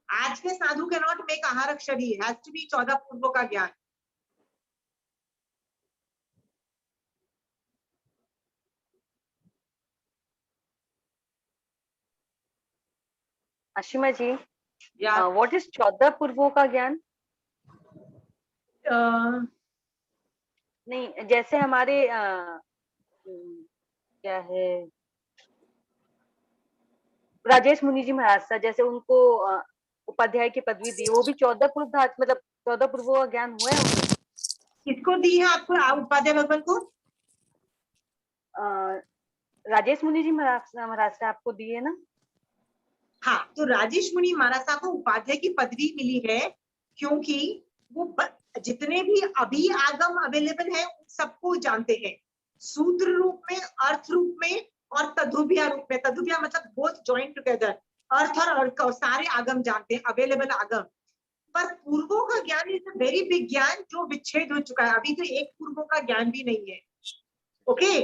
आज के साधु के नॉट मेक आहारक शरीर, हैज टू बी 14 पूर्वों का ज्ञान। अशिमा जी, या व्हाट इज 14 पूर्वों का ज्ञान? नहीं, जैसे हमारे क्या है, राजेश मुनि जी महाराज था, जैसे उनको उपाध्याय की पदवी दी, वो भी 14 पूर्व मतलब 14 पूर्व का ज्ञान हुआ है उन्हें। किसको दी है आपको, उपाध्याय भगवान को? राजेश मुनि जी महाराज से आपको दी है ना? हाँ, तो राजेश मुनि महाराज साहब को उपाध्याय की पदवी मिली है क्योंकि वो जितने भी अभी आगम अवेलेबल है उन सबको जानते हैं, सूत्र रूप में, अर्थ रूप में और तदुभ्या रूप में। तदुभ्या मतलब बोथ जॉइंट टुगेदर, अर्थ और अर्थ का सारे आगम जानते हैं, अवेलेबल आगम। पर पूर्वों का ज्ञान इज अ वेरी बिग ज्ञान जो विच्छेद हो चुका है, अभी तो एक पूर्वों का ज्ञान भी नहीं है। ओके,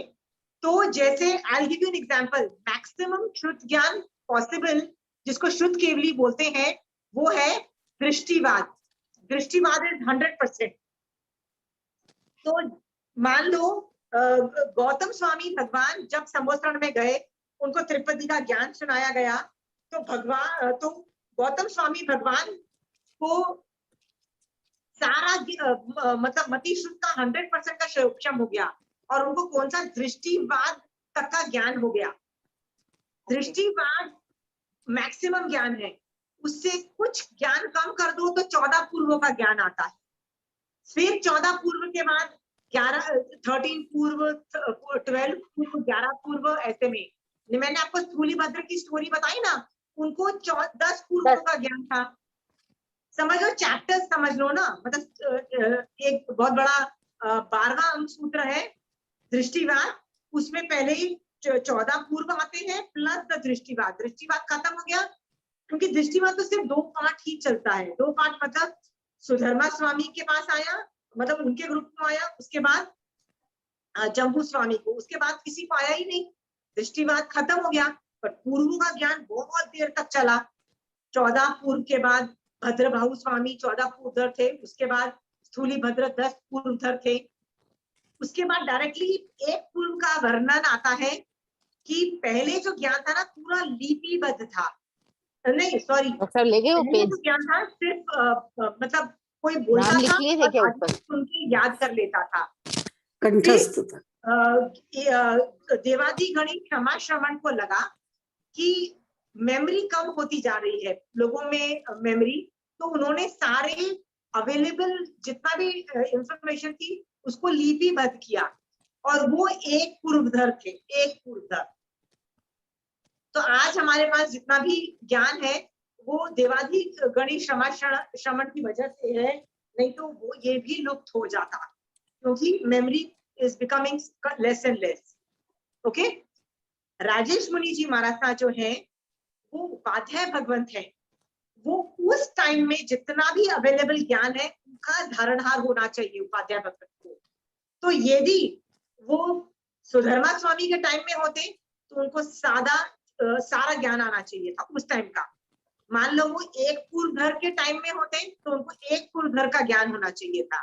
तो जैसे I give you an example, maximum शुद्ध ज्ञान पॉसिबल जिसको शुद्ध केवली बोलते हैं वो है दृष्टिवाद। दृष्टिवाद इज 100%। तो मान लो गौतम स्वामी भगवान जब संवत्सरण में गए, उनको त्रिपदी का ज्ञान सुनाया गया, तो गौतम स्वामी भगवान को सारा मतलब मति शुद्ध का 100% का क्षम हो गया और उनको कौन सा दृष्टिवाद तक का ज्ञान हो गया। दृष्टिवाद मैक्सिमम ज्ञान है, उससे कुछ ज्ञान कम कर दो तो 14 पूर्वों का ज्ञान आता है। फिर 14 पूर्व के बाद 13 पूर्व, 12 पूर्व, 11 पूर्व, ऐसे में। मैंने आपको स्थूलीभद्र की स्टोरी बताई ना, उनको 10 पूर्वों का ज्ञान था। समझ लो, चैप्टर समझ लो ना, मतलब एक बहुत बड़ा 12वां अंग सूत्र है दृष्टिवाद, उसमें पहले ही 14 पूर्व आते हैं प्लस द दृष्टिवाद। दृष्टिवाद खत्म हो गया क्योंकि दृष्टिवाद तो सिर्फ 2 पार्ट ही चलता है। 2 पार्ट मतलब सुधर्मा स्वामी के पास आया, मतलब उनके ग्रुप में आया, उसके बाद जम्बू स्वामी को, उसके बाद किसी को आया ही नहीं, दृष्टिवाद खत्म हो गया। पर पूर्व का ज्ञान बहुत देर तक चला। 14 पूर्व के बाद भद्रभाऊ स्वामी 14 पूर्वधर थे, उसके बाद स्थूलीभद्र 10 पूर्वधर थे। उसके बाद डायरेक्टली एक पूर्व का वर्णन आता है कि पहले जो ज्ञान था ना पूरा लिपिबद्ध था, नहीं सॉरी, ले गए वो पहले पेज, जो ज्ञान था सिर्फ मतलब कोई बोलता नाम लिख था लिए थे क्या और ऊपर? सुन के याद कर लेता था। कंठस्थ था। देवादी गणित क्षमा श्रवण को लगा कि मेमोरी कम होती जा रही है लोगों में, मेमोरी, तो उन्होंने सारे अवेलेबल जितना भी इंफॉर्मेशन थी उसको लिपिबद्ध किया और वो एक पूर्वधर थे, एक पूर्वधर। तो आज हमारे पास जितना भी ज्ञान है वो देवादी गणित श्रवण की वजह से है, नहीं तो वो ये भी लुप्त हो जाता क्योंकि memory is becoming less and less. Okay, Rajesh मुनि जी महाराज जो है वो उपाध्याय भगवंत है, वो उस टाइम में जितना भी अवेलेबल ज्ञान है उनका धारणहार होना चाहिए उपाध्याय भगवंत को। तो यदि वो सुधर्मा स्वामी के टाइम में होते तो उनको सारा ज्ञान आना चाहिए था उस टाइम का। मान लो वो एक पूर्वधर के टाइम में होते तो उनको एक पूर्वधर का ज्ञान होना चाहिए था,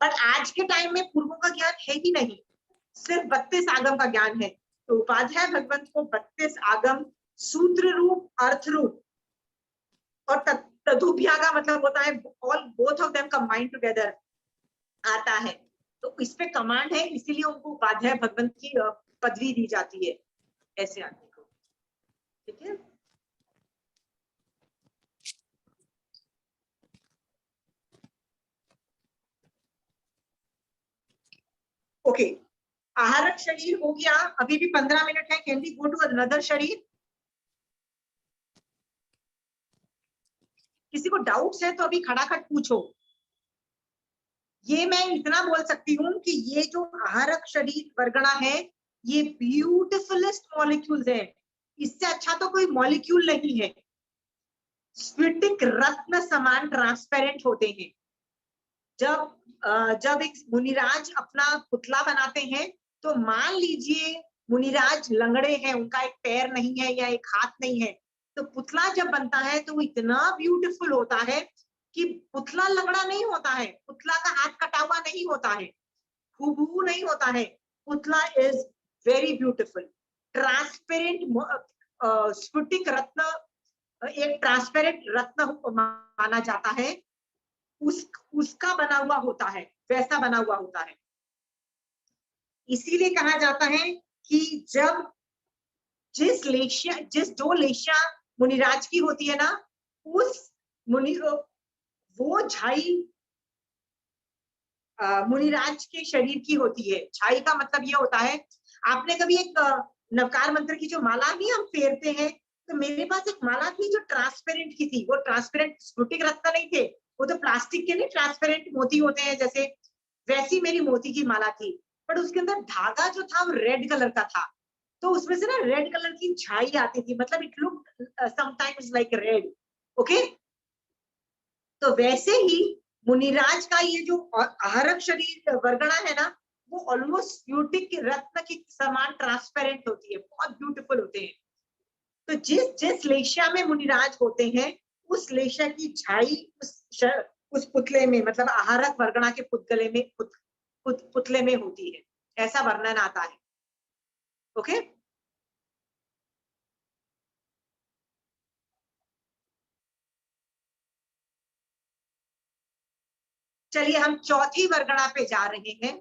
पर आज के टाइम में पूर्वों का ज्ञान है ही नहीं, सिर्फ 32 आगम का ज्ञान है। तो उपाध्याय भगवंत को 32 आगम सूत्र रूप, अर्थ रूप और तदुभ्या का मतलब होता है all both of them combined together आता है। तो इस पे कमांड है, इसीलिए उनको उपाध्याय भगवंत की पदवी दी जाती है ऐसे आदमी को। ठीक है, ओके। आहारक शरीर हो गया, अभी भी 15 मिनट है। Can we go to another शरीर? किसी को डाउट्स है तो अभी खड़ाखट पूछो। ये मैं इतना बोल सकती हूँ कि ये जो आहारक शरीर वर्गणा है ये ब्यूटिफुलेस्ट मॉलिक्यूल्स है, इससे अच्छा तो कोई मॉलिक्यूल नहीं है। स्फटिक रत्न समान ट्रांसपेरेंट होते हैं। जब एक मुनिराज अपना पुतला बनाते हैं तो मान लीजिए मुनिराज लंगड़े हैं, उनका एक पैर नहीं है या एक हाथ नहीं है, तो पुतला जब बनता है तो वो इतना ब्यूटीफुल होता है कि पुतला लंगड़ा नहीं होता है, पुतला का हाथ कटा हुआ नहीं होता है, हूबहू नहीं होता है, पुतला इज वेरी ब्यूटीफुल। ट्रांसपेरेंट स्फटिक रत्न एक ट्रांसपेरेंट रत्न माना जाता है, उसका बना हुआ होता है, वैसा बना हुआ होता है। इसीलिए कहा जाता है कि जब जो लेशिया मुनिराज की होती है ना, उस वो झाई मुनिराज के शरीर की होती है। झाई का मतलब ये होता है, आपने कभी एक नवकार मंत्र की जो माला नहीं हम फेरते हैं, तो मेरे पास एक माला थी जो ट्रांसपेरेंट की थी। वो ट्रांसपेरेंट स्फुटिक रत्न नहीं थे, वो तो प्लास्टिक के नहीं, ट्रांसपेरेंट मोती होते हैं जैसे, वैसी मेरी मोती की माला थी, पर उसके अंदर धागा जो था वो रेड कलर का था, तो उसमें से ना रेड कलर की झाई आती थी, मतलब it look sometimes like red. Okay, तो वैसे ही मुनिराज का ये जो आहरक शरीर वर्गणा है ना, वो ऑलमोस्ट स्फटिक रत्न की समान ट्रांसपेरेंट होती है, बहुत ब्यूटीफुल होते हैं। तो जिस जिस लेशिया में मुनिराज होते हैं, उस लेशिया की झाई उस पुतले में, मतलब आहरक वर्गणा के पुतले में पुतले में होती है, ऐसा वर्णन आता है। ओके, चलिए हम चौथी वर्गणा पे जा रहे हैं।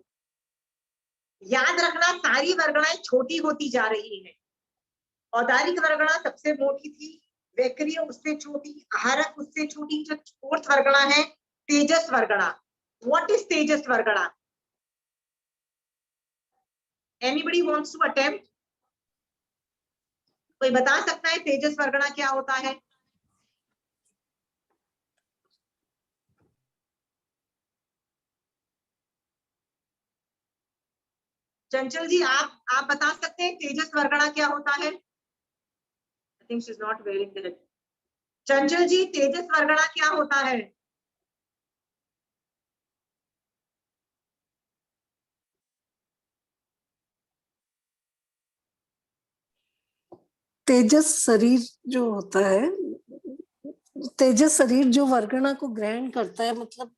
याद रखना सारी वर्गणाएं छोटी होती जा रही हैं। औदारिक वर्गणा सबसे मोटी थी, वैक्रिय उससे छोटी, आहरक उससे छोटी। जो फोर्थ वर्गणा है तेजस वर्गणा। व्हाट इज तेजस वर्गणा? Anybody wants to attempt? कोई बता सकता है तेजस वर्गणा क्या होता है? चंचल जी, आप बता सकते हैं तेजस वर्गणा क्या होता है? I think she is not wearing the head. चंचल जी, तेजस वर्गणा क्या होता है? तेजस शरीर जो होता है, तेजस शरीर जो वर्गणा को ग्रहण करता है, मतलब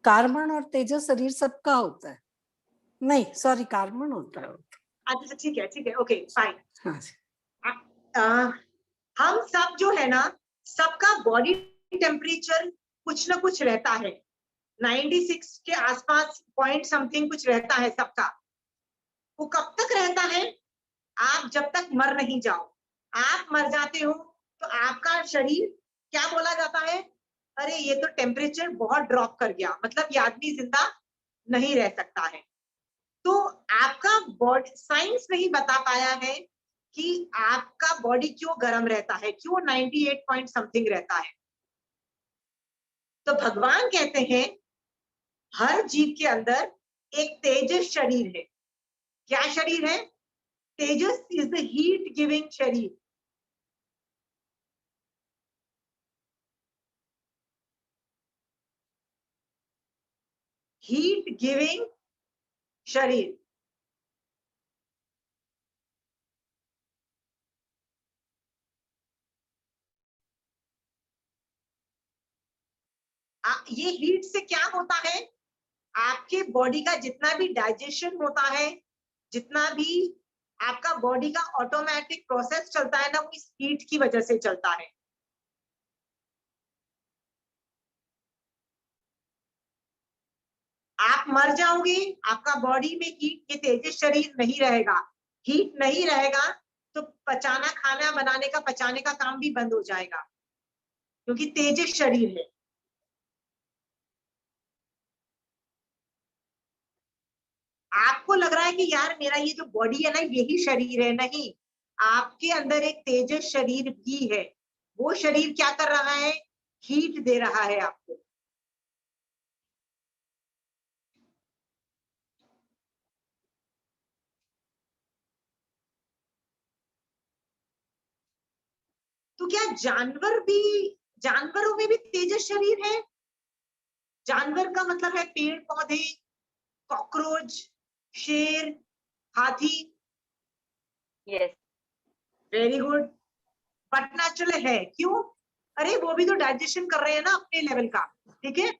कार्बन और तेजस शरीर सबका होता है। नहीं सॉरी, कार्बन होता है। अच्छा ठीक है, ठीक है, ओके फाइन। हाँ, हम सब जो है ना, सबका बॉडी टेम्परेचर कुछ ना कुछ रहता है, 96 के आसपास पॉइंट समथिंग कुछ रहता है सबका। वो कब तक रहता है? आप जब तक मर नहीं जाओ। आप मर जाते हो तो आपका शरीर, क्या बोला जाता है, अरे ये तो टेम्परेचर बहुत ड्रॉप कर गया, मतलब ये आदमी जिंदा नहीं रह सकता है। तो आपका बॉडी, साइंस नहीं बता पाया है कि आपका बॉडी क्यों गर्म रहता है, क्यों 98 पॉइंट समथिंग रहता है। तो भगवान कहते हैं हर जीव के अंदर एक तेजस शरीर है। क्या शरीर है? तेजस इज द हीट गिविंग शरीर। हीट गिविंग शरीर। ये हीट से क्या होता है, आपके बॉडी का जितना भी डाइजेशन होता है, जितना भी आपका बॉडी का ऑटोमेटिक प्रोसेस चलता है ना, वो इस हीट की वजह से चलता है। आप मर जाओगे, आपका बॉडी में हीट, ये तेजस शरीर नहीं रहेगा। हीट नहीं रहेगा तो पचाना, खाना बनाने का, पचाने का काम भी बंद हो जाएगा, क्योंकि तेजस शरीर है। आपको लग रहा है कि यार मेरा ये जो बॉडी है ना यही शरीर है, नहीं, आपके अंदर एक तेजस शरीर भी है। वो शरीर क्या कर रहा है? हीट दे रहा है आपको। तो क्या जानवरों में भी तेजस शरीर है? जानवर का मतलब है पेड़ पौधे, कॉकरोच, शेर, हाथी। Yes, very good, but natural है। क्यों? अरे वो भी तो डाइजेशन कर रहे हैं ना अपने लेवल का, ठीक है।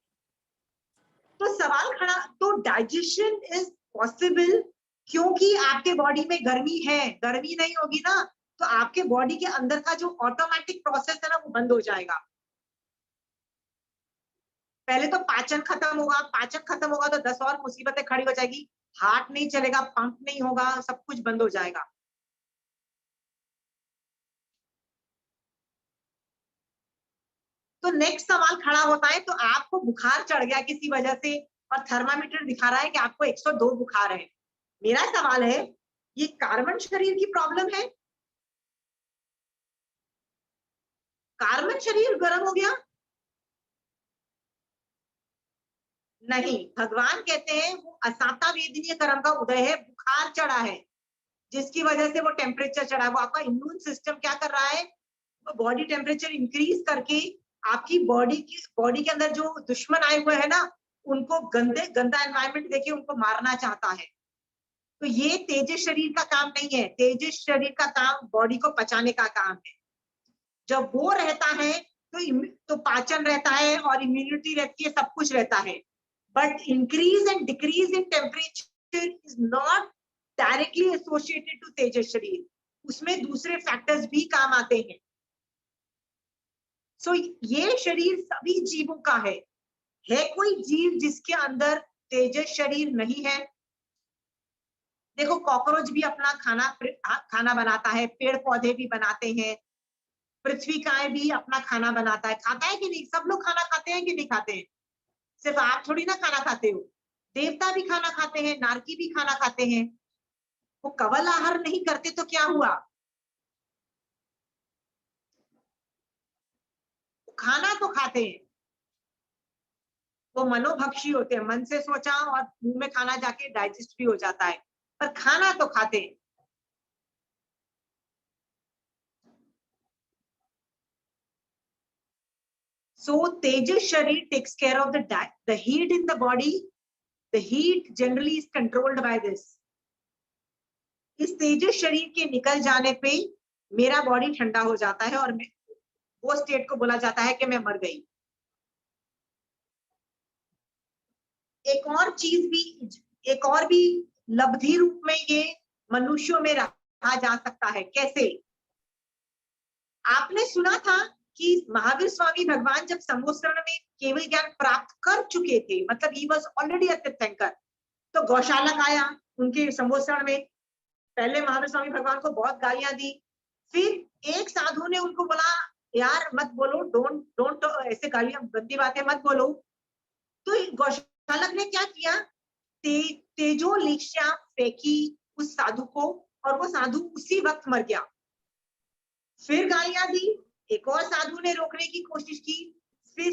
तो सवाल खड़ा, तो डाइजेशन इज पॉसिबल क्योंकि आपके बॉडी में गर्मी है। गर्मी नहीं होगी ना तो आपके बॉडी के अंदर का जो ऑटोमेटिक प्रोसेस है ना वो बंद हो जाएगा। पहले तो पाचन खत्म होगा, पाचन खत्म होगा तो 10 और मुसीबतें खड़ी हो जाएगी, हार्ट नहीं चलेगा, पंप नहीं होगा, सब कुछ बंद हो जाएगा। तो नेक्स्ट सवाल खड़ा होता है, तो आपको बुखार चढ़ गया किसी वजह से और थर्मामीटर दिखा रहा है कि आपको 102 बुखार है। मेरा सवाल है, ये कार्बन शरीर की प्रॉब्लम है? कार्बन शरीर गर्म हो गया? नहीं, भगवान कहते हैं वो असाता वेदनीय कर्म का उदय है, बुखार चढ़ा है जिसकी वजह से वो टेम्परेचर चढ़ा है। वो आपका इम्यून सिस्टम क्या कर रहा है, वो बॉडी टेम्परेचर इंक्रीज करके आपकी बॉडी के अंदर जो दुश्मन आए हुए हैं ना, उनको गंदा एनवायरनमेंट देके उनको मारना चाहता है। तो ये तेजस शरीर का काम नहीं है, तेजस शरीर का काम बॉडी को पचाने का काम है। जब वो रहता है तो पाचन रहता है और इम्यूनिटी रहती है, सब कुछ रहता है। But increase and decrease in temperature is not directly associated to तेजस शरीर, उसमें दूसरे फैक्टर्स भी काम आते हैं। सो ये शरीर सभी जीवों का है कोई जीव जिसके अंदर तेजस शरीर नहीं है? देखो, कॉकरोच भी अपना खाना बनाता है, पेड़ पौधे भी बनाते हैं, पृथ्वी काय भी अपना खाना बनाता है, खाता है कि नहीं? सब लोग खाना खाते हैं कि नहीं खाते हैं? सिर्फ आप थोड़ी ना खाना खाते हो, देवता भी खाना खाते हैं, नारकी भी खाना खाते हैं। वो कवल आहार नहीं करते तो क्या हुआ? खाना तो खाते हैं, वो मनोभक्षी होते हैं, मन से सोचा और मुंह में खाना जाके डाइजेस्ट भी हो जाता है, पर खाना तो खाते हैं। So Tejas Sharir takes care of the heat in the body. The heat generally is controlled by this. इस तेजस शरीर के निकल जाने पे मेरा बॉडी ठंडा हो जाता है और वो स्टेट को बोला जाता है कि मैं मर गई। एक और भी लब्धि रूप में ये मनुष्यों में रखा जा सकता है। कैसे? आपने सुना था कि महावीर स्वामी भगवान जब संवत्सरण में केवल ज्ञान प्राप्त कर चुके थे, मतलब ही वाज ऑलरेडी अ तीर्थंकर, तो गौशालक आया उनके संवत्सरण में। पहले महावीर स्वामी भगवान को बहुत गालियां दी, फिर एक साधु ने उनको बोला, यार मत बोलो, डोंट ऐसे गालियां, गंदी बातें मत बोलो। तो गौशालक ने क्या किया, तेजोलिक्षा फेंकी उस साधु को और वो साधु उसी वक्त मर गया। फिर गालियां दी, एक और साधु ने रोकने की कोशिश की, फिर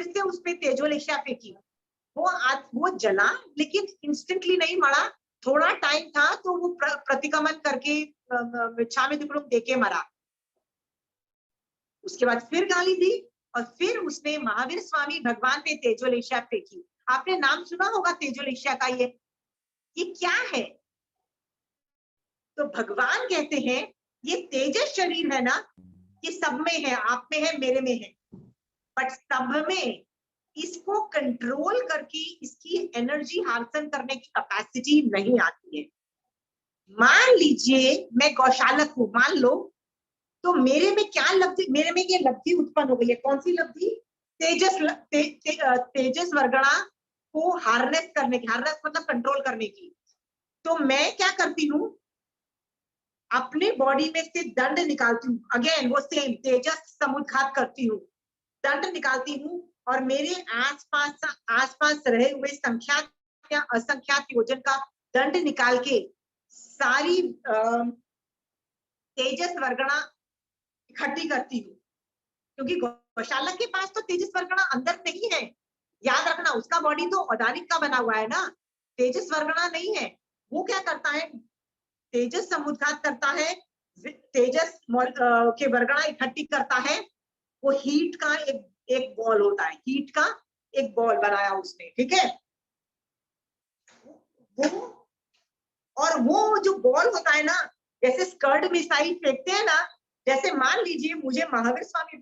से उस पे तेजोलिक्षा फेंकी। वो जला, लेकिन इंस्टेंटली नहीं मरा, थोड़ा टाइम था तो वो प्रतिक्रमण करके मिच्छामि दुक्कडम देके मरा। उसके बाद फिर गाली दी और फिर उसने महावीर स्वामी भगवान पे तेजोलिक्षा फेंकी। आपने नाम सुना होगा तेजोलिक्षा का। ये क्या है? तो भगवान कहते हैं ये तेजस शरीर है ना, ये सब में है, आप में है, मेरे में है, बट सब में इसको कंट्रोल करके इसकी एनर्जी हार्सन करने की कैपेसिटी नहीं आती है। मान लीजिए मैं गौशालक हूं, मान लो, तो मेरे में क्या लब्धि, मेरे में ये लब्धि उत्पन्न हो गई है। कौन सी लब्धि? तेजस वर्गणा को हार्नेस करने की, हार्नेस मतलब कंट्रोल करने की। तो मैं क्या करती हूँ, अपने बॉडी में से दंड निकालती हूँ, अगेन वो सेम तेजस समुद्घात करती हूँ, दंड निकालती हूँ और मेरे आसपास रहे हुए संख्यात या असंख्यात योजन का दंड निकाल के सारी तेजस वर्गणा इकट्ठी करती हूँ। क्योंकि गौशालक के पास तो तेजस वर्गणा अंदर नहीं है, याद रखना, उसका बॉडी तो औदारिक का बना हुआ है ना, तेजस वर्गणा नहीं है। वो क्या करता है, तेजस समुद्घात करता है, तेजस के वर्गणा इकट्ठी करता है। वो हीट का एक बॉल होता है, हीट का एक बॉल बनाया उसने, ठीक है। वो जो बॉल होता है ना, जैसे स्कर्ड मिसाइल फेंकते हैं ना, जैसे मान लीजिए मुझे महावीर स्वामी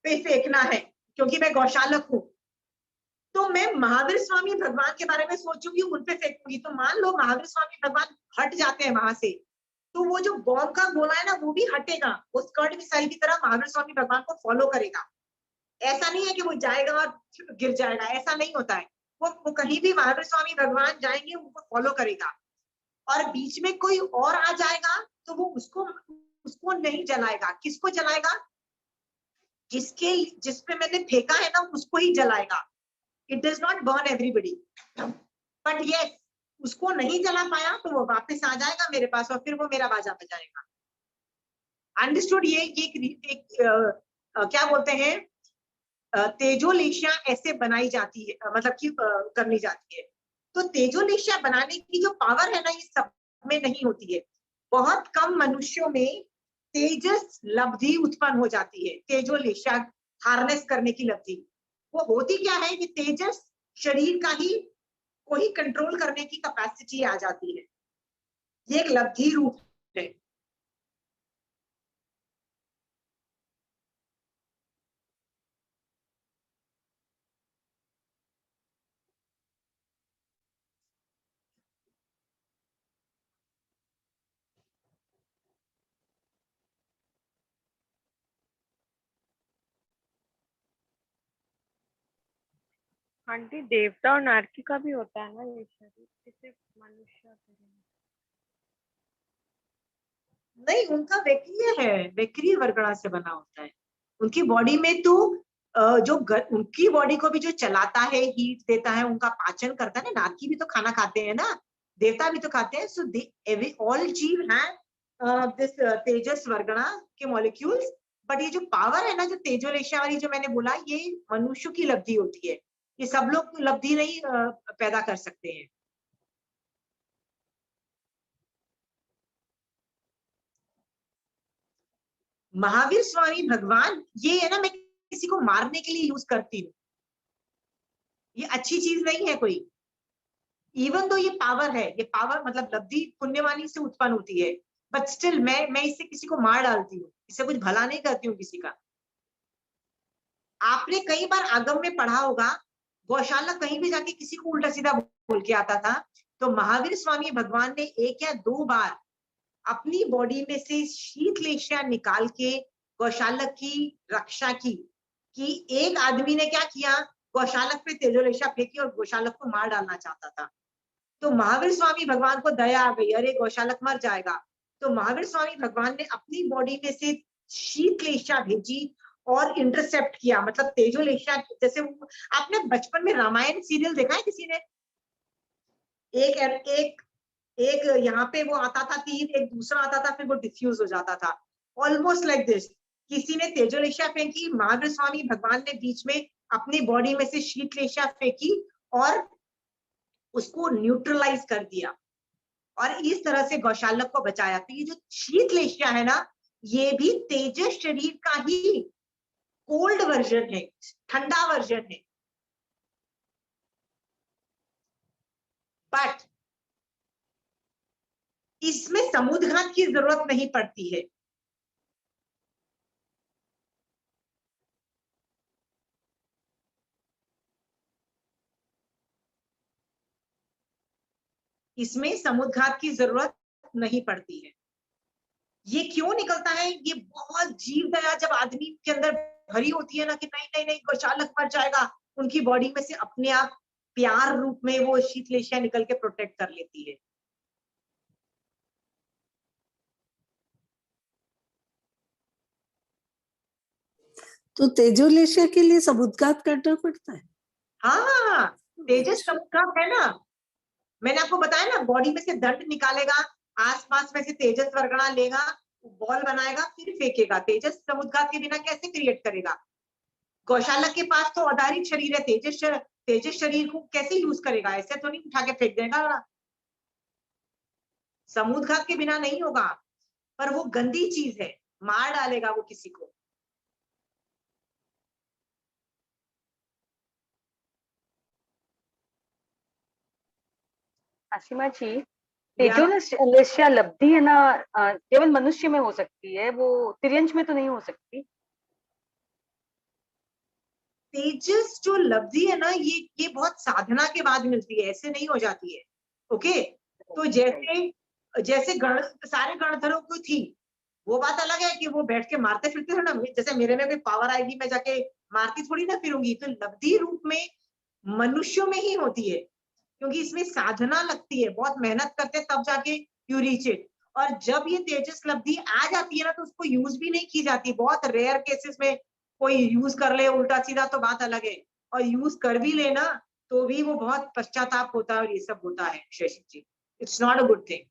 पे फेंकना है क्योंकि मैं गौशालक हूँ, तो मैं महावीर स्वामी भगवान के बारे में सोचूंगी, उन पे फेंकूंगी। तो मान लो महावीर स्वामी भगवान हट जाते हैं वहां से, तो वो जो बॉम्ब का गोला है ना, वो भी हटेगा, वो स्कर्ड मिसाइल की तरह महावीर स्वामी भगवान को फॉलो करेगा। ऐसा नहीं है कि वो जाएगा और गिर जाएगा, ऐसा नहीं होता है। वो कहीं भी महावीर स्वामी भगवान जाएंगे उनको फॉलो करेगा, और बीच में कोई और आ जाएगा तो वो उसको नहीं जलाएगा। किसको जलाएगा? जिसपे मैंने फेंका है ना उसको ही जलाएगा। It does not burn everybody, but yes उसको नहीं जला पाया तो वो वापस आ जाएगा मेरे पास और फिर वो मेरा बाजा बजाएगा। अंडरस्टूड? ये एक क्या बोलते हैं, तेजोलेशिया ऐसे बनाई जाती है, मतलब कि करनी जाती है। तो तेजोलेशिया बनाने की जो पावर है ना ये सब में नहीं होती है। बहुत कम मनुष्यों में तेजस लब्धि उत्पन्न हो जाती है, तेजोलेशिया हार्नेस करने की लब्धि। वो होती क्या है कि तेजस शरीर का ही को ही कंट्रोल करने की कैपेसिटी आ जाती है। ये एक लब्धि रूप है। आंटी देवता और नारकी का भी होता है ना ये शरीर, सिर्फ मनुष्य नहीं, उनका वैक्रिय है, वैक्रिय वर्गणा से बना होता है। उनकी बॉडी में तो उनकी बॉडी को भी जो चलाता है, हीट देता है, उनका पाचन करता है ना। नारकी भी तो खाना खाते हैं ना, देवता भी तो खाते हैं। सो ऑल जीव हैं दिस तेजस वर्गणा के मॉलिक्यूल्स। बट ये जो पावर है ना, जो तेजोलेशिया वाली जो मैंने बोला, ये मनुष्य की लब्धि होती है। ये सब लोग लब्धि नहीं पैदा कर सकते हैं। महावीर स्वामी भगवान, ये है ना, मैं किसी को मारने के लिए यूज करती हूँ, ये अच्छी चीज नहीं है कोई। इवन तो ये पावर है, ये पावर मतलब लब्धि पुण्यवानी से उत्पन्न होती है, बट स्टिल मैं इससे किसी को मार डालती हूँ, इससे कुछ भला नहीं करती हूँ किसी का। आपने कई बार आगम में पढ़ा होगा, गौशाला कहीं भी जाके किसी को उल्टा सीधा बोल के आता था, तो महावीर स्वामी भगवान ने 1 या 2 बार अपनी बॉडी में से शीतलेशिया निकाल के गौशालक की रक्षा की। कि एक आदमी ने क्या किया, गौशालक पे तेजोलेशिया फेंकी और गौशालक को मार डालना चाहता था। तो महावीर स्वामी भगवान को दया आ गई, अरे गौशालक मर जाएगा। तो महावीर स्वामी भगवान ने अपनी बॉडी में से शीतलेशिया भेजी और इंटरसेप्ट किया, मतलब तेजोलेशिया। जैसे आपने बचपन में रामायण सीरियल देखा है किसी ने? एक यहाँ पे वो आता था तीर, एक दूसरा आता था, फिर वो डिफ्यूज हो जाता था। ऑलमोस्ट लाइक दिस, किसी ने तेजोलेशिया फेंकी, महावीर स्वामी भगवान ने बीच में अपनी बॉडी में से शीतलेशिया फेंकी और उसको न्यूट्रलाइज कर दिया, और इस तरह से गौशालक को बचाया। तो ये जो शीतलेशिया है ना, ये भी तेजस शरीर का ही कोल्ड वर्जन है, ठंडा वर्जन है। बट इसमें समुद्घात की जरूरत नहीं पड़ती है। इसमें समुद्घात की जरूरत नहीं पड़ती है। ये क्यों निकलता है? ये बहुत जीव दया जब आदमी के अंदर भरी होती है ना, कि नहीं नहीं नहीं गौशालक मर जाएगा, उनकी बॉडी में से अपने आप प्यार रूप में वो शीतलेशिया निकल के प्रोटेक्ट कर लेती है। तो तेजोलेशिया के लिए समुद्घात करना पड़ता है? हाँ, तेजस समुद्घात है ना। मैंने आपको बताया ना, बॉडी में से दंड निकालेगा, आसपास में से तेजस वर्गणा लेगा, बॉल बनाएगा, फिर फेंकेगा। तेजस समुद्घात के बिना कैसे क्रिएट करेगा? गौशालक के पास तो आधारित शरीर है, तेजस शरीर को कैसे यूज करेगा? ऐसे तो नहीं उठा के फेंक देगा। समुद्घात के बिना नहीं होगा, पर वो गंदी चीज है, मार डालेगा वो किसी को। आशिमा जी, तेजोलेशिया लब्धि है ना, केवल मनुष्य में हो सकती है, वो तिर्यंश में तो नहीं हो सकती। तेजस जो लब्धि है ना, ये बहुत साधना के बाद मिलती है, ऐसे नहीं हो जाती है। ओके, तो जैसे सारे गणधरों को थी, वो बात अलग है कि वो बैठ के मारते फिरते थे ना। जैसे मेरे में भी पावर आएगी, मैं जाके मारती थोड़ी ना फिरूंगी। तो लब्धि रूप में मनुष्यों में ही होती है, क्योंकि इसमें साधना लगती है, बहुत मेहनत करते हैं तब जाके यू रीच इट। और जब ये तेजस लब्धि आ जाती है ना, तो उसको यूज भी नहीं की जाती। बहुत रेयर केसेस में कोई यूज कर ले उल्टा सीधा तो बात अलग है, और यूज कर भी लेना तो भी वो बहुत पश्चाताप होता है और ये सब होता है Shashi ji. It's not a good thing.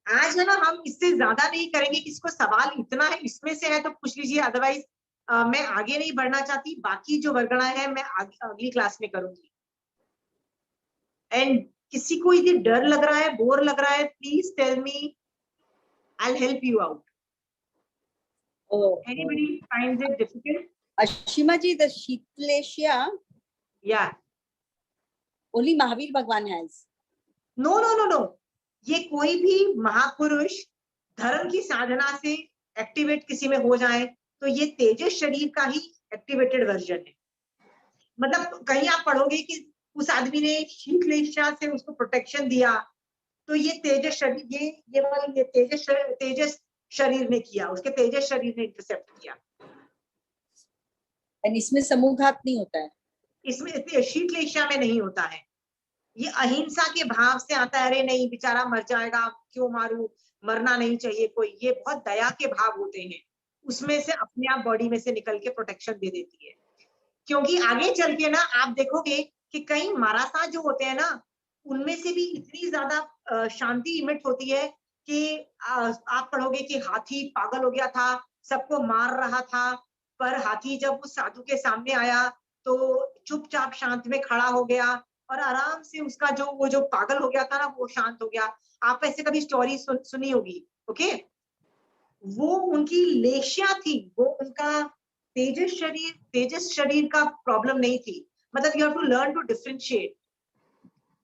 आज है ना हम इससे ज्यादा नहीं करेंगे, किसको सवाल इतना है इसमें से है तो पूछ लीजिए, अदरवाइज मैं आगे नहीं बढ़ना चाहती। बाकी जो वर्गणा है मैं अगली क्लास में करूंगी। एंड किसी को यदि डर लग रहा है, बोर लग रहा है, please tell me, I will help you out. Anybody finds it difficult? Ashima ji, the शीतलेशिया या only Mahavir Bhagwan has. No no no no, ये कोई भी महापुरुष धर्म की साधना से एक्टिवेट किसी में हो जाए तो ये तेजस शरीर का ही एक्टिवेटेड वर्जन है। मतलब कहीं आप पढ़ोगे कि उस आदमी ने शीतलेशा से उसको प्रोटेक्शन दिया, तो ये तेजस शरीर, ये तेजस शरीर ने किया, उसके तेजस शरीर ने इंटरसेप्ट किया। And इसमें समूहघात नहीं होता है, इसमें शीतलेशा में नहीं होता है। ये अहिंसा के भाव से आता है, अरे नहीं बेचारा मर जाएगा, क्यों मारूं, मरना नहीं चाहिए कोई, ये बहुत दया के भाव होते हैं, उसमें से अपने आप बॉडी में से निकल के प्रोटेक्शन दे देती है। क्योंकि आगे चल के ना आप देखोगे कि कई मारासा जो होते हैं ना, उनमें से भी इतनी ज्यादा शांति इमिट होती है कि आप पढ़ोगे कि हाथी पागल हो गया था, सबको मार रहा था, पर हाथी जब उस साधु के सामने आया तो चुपचाप शांत में खड़ा हो गया और आराम से उसका वो जो पागल हो गया था ना, वो शांत हो गया। आप ऐसे कभी स्टोरी सुनी होगी, ओके? वो उनकी लेशिया थी, वो उनका तेजस शरीर का प्रॉब्लम नहीं थी। मतलब you have to learn to differentiate.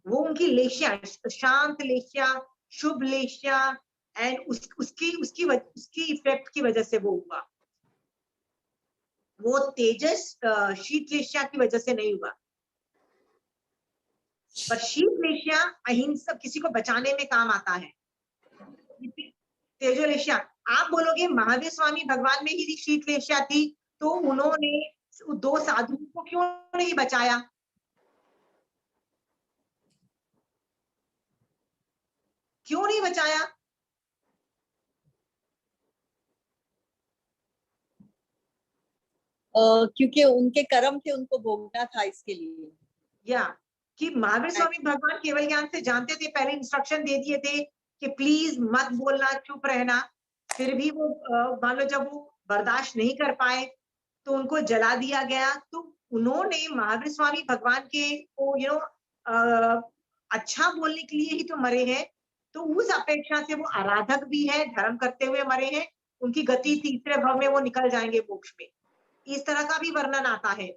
वो उनकी लेशिया, शांत लेशिया, शुभ लेशिया, एंड उसकी इफेक्ट की वजह से वो हुआ। वो तेजस शीत लेशिया की वजह से नहीं हुआ। पर शीत लेशिया अहिंसा, किसी को बचाने में काम आता है। तेजोलेशिया, आप बोलोगे महावीर स्वामी भगवान में ही शीत लेशिया थी, तो उन्होंने 2 साधुओं को क्यों नहीं बचाया? क्यों नहीं बचाया? क्योंकि उनके कर्म थे, उनको भोगना था इसके लिए। या कि महावीर स्वामी भगवान केवल ज्ञान से जानते थे, पहले इंस्ट्रक्शन दे दिए थे कि प्लीज मत बोलना, चुप रहना। फिर भी वो मान लो जब वो बर्दाश्त नहीं कर पाए तो उनको जला दिया गया। तो उन्होंने महावीर स्वामी भगवान के को अच्छा बोलने के लिए ही तो मरे हैं। तो उस अपेक्षा से वो आराधक भी है, धर्म करते हुए मरे हैं, उनकी गति तीसरे भाव में वो निकल जाएंगे मोक्ष में, इस तरह का भी वर्णन आता है।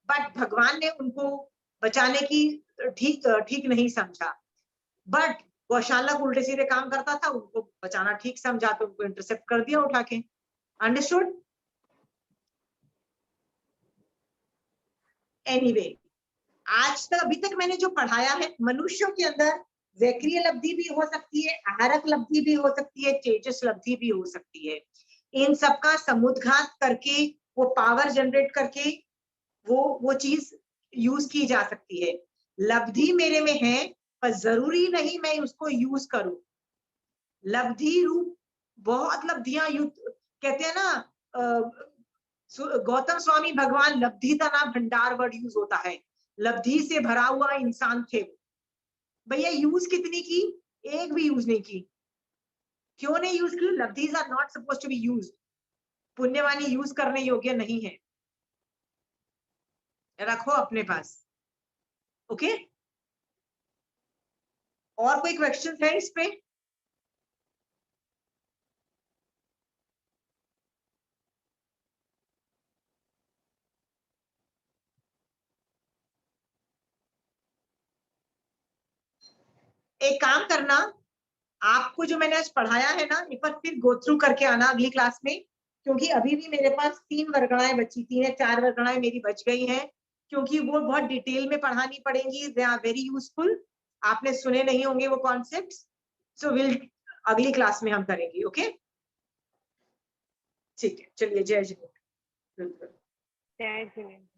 बट भगवान ने उनको बचाने की ठीक नहीं समझा। बट गौशाला उल्टे सीधे काम करता था, उनको बचाना ठीक समझा, तो उनको इंटरसेप्ट कर दिया उठा के। अंडरस्टूड? एनीवे, आज तक अभी तक मैंने जो पढ़ाया है, मनुष्यों के अंदर वैक्रिय लब्धि भी हो सकती है, आहारक लब्धि भी हो सकती है, तेजस लब्धि भी हो सकती है। इन सबका समुद्घात करके, वो पावर जनरेट करके वो चीज यूज की जा सकती है। लब्धि मेरे में है, पर जरूरी नहीं मैं उसको यूज करूं। लब्धि रूप बहुत लब्धियां कहते हैं ना, गौतम स्वामी भगवान लब्धि तना भंडार वर्ड यूज होता है, लब्धि से भरा हुआ इंसान थे। भैया यूज कितनी की? एक भी यूज नहीं की। क्यों नहीं यूज की? लब्धिज are not suppose to be use. पुण्यवानी यूज करने योग्य नहीं है, रखो अपने पास। ओके? और कोई क्वेश्चन है इस पे? एक काम करना, आपको जो मैंने आज पढ़ाया है ना, एक बार फिर गो थ्रू करके आना अगली क्लास में, क्योंकि अभी भी मेरे पास 3 वर्गणाएं बची, 3 या 4 वर्गणाएं मेरी बच गई हैं, क्योंकि वो बहुत डिटेल में पढ़ानी पड़ेंगी। दे आर वेरी यूजफुल, आपने सुने नहीं होंगे वो कॉन्सेप्ट्स। सो विल अगली क्लास में हम करेंगे। ओके, ठीक है, चलिए, जय जय। जय जिनेन्द्र।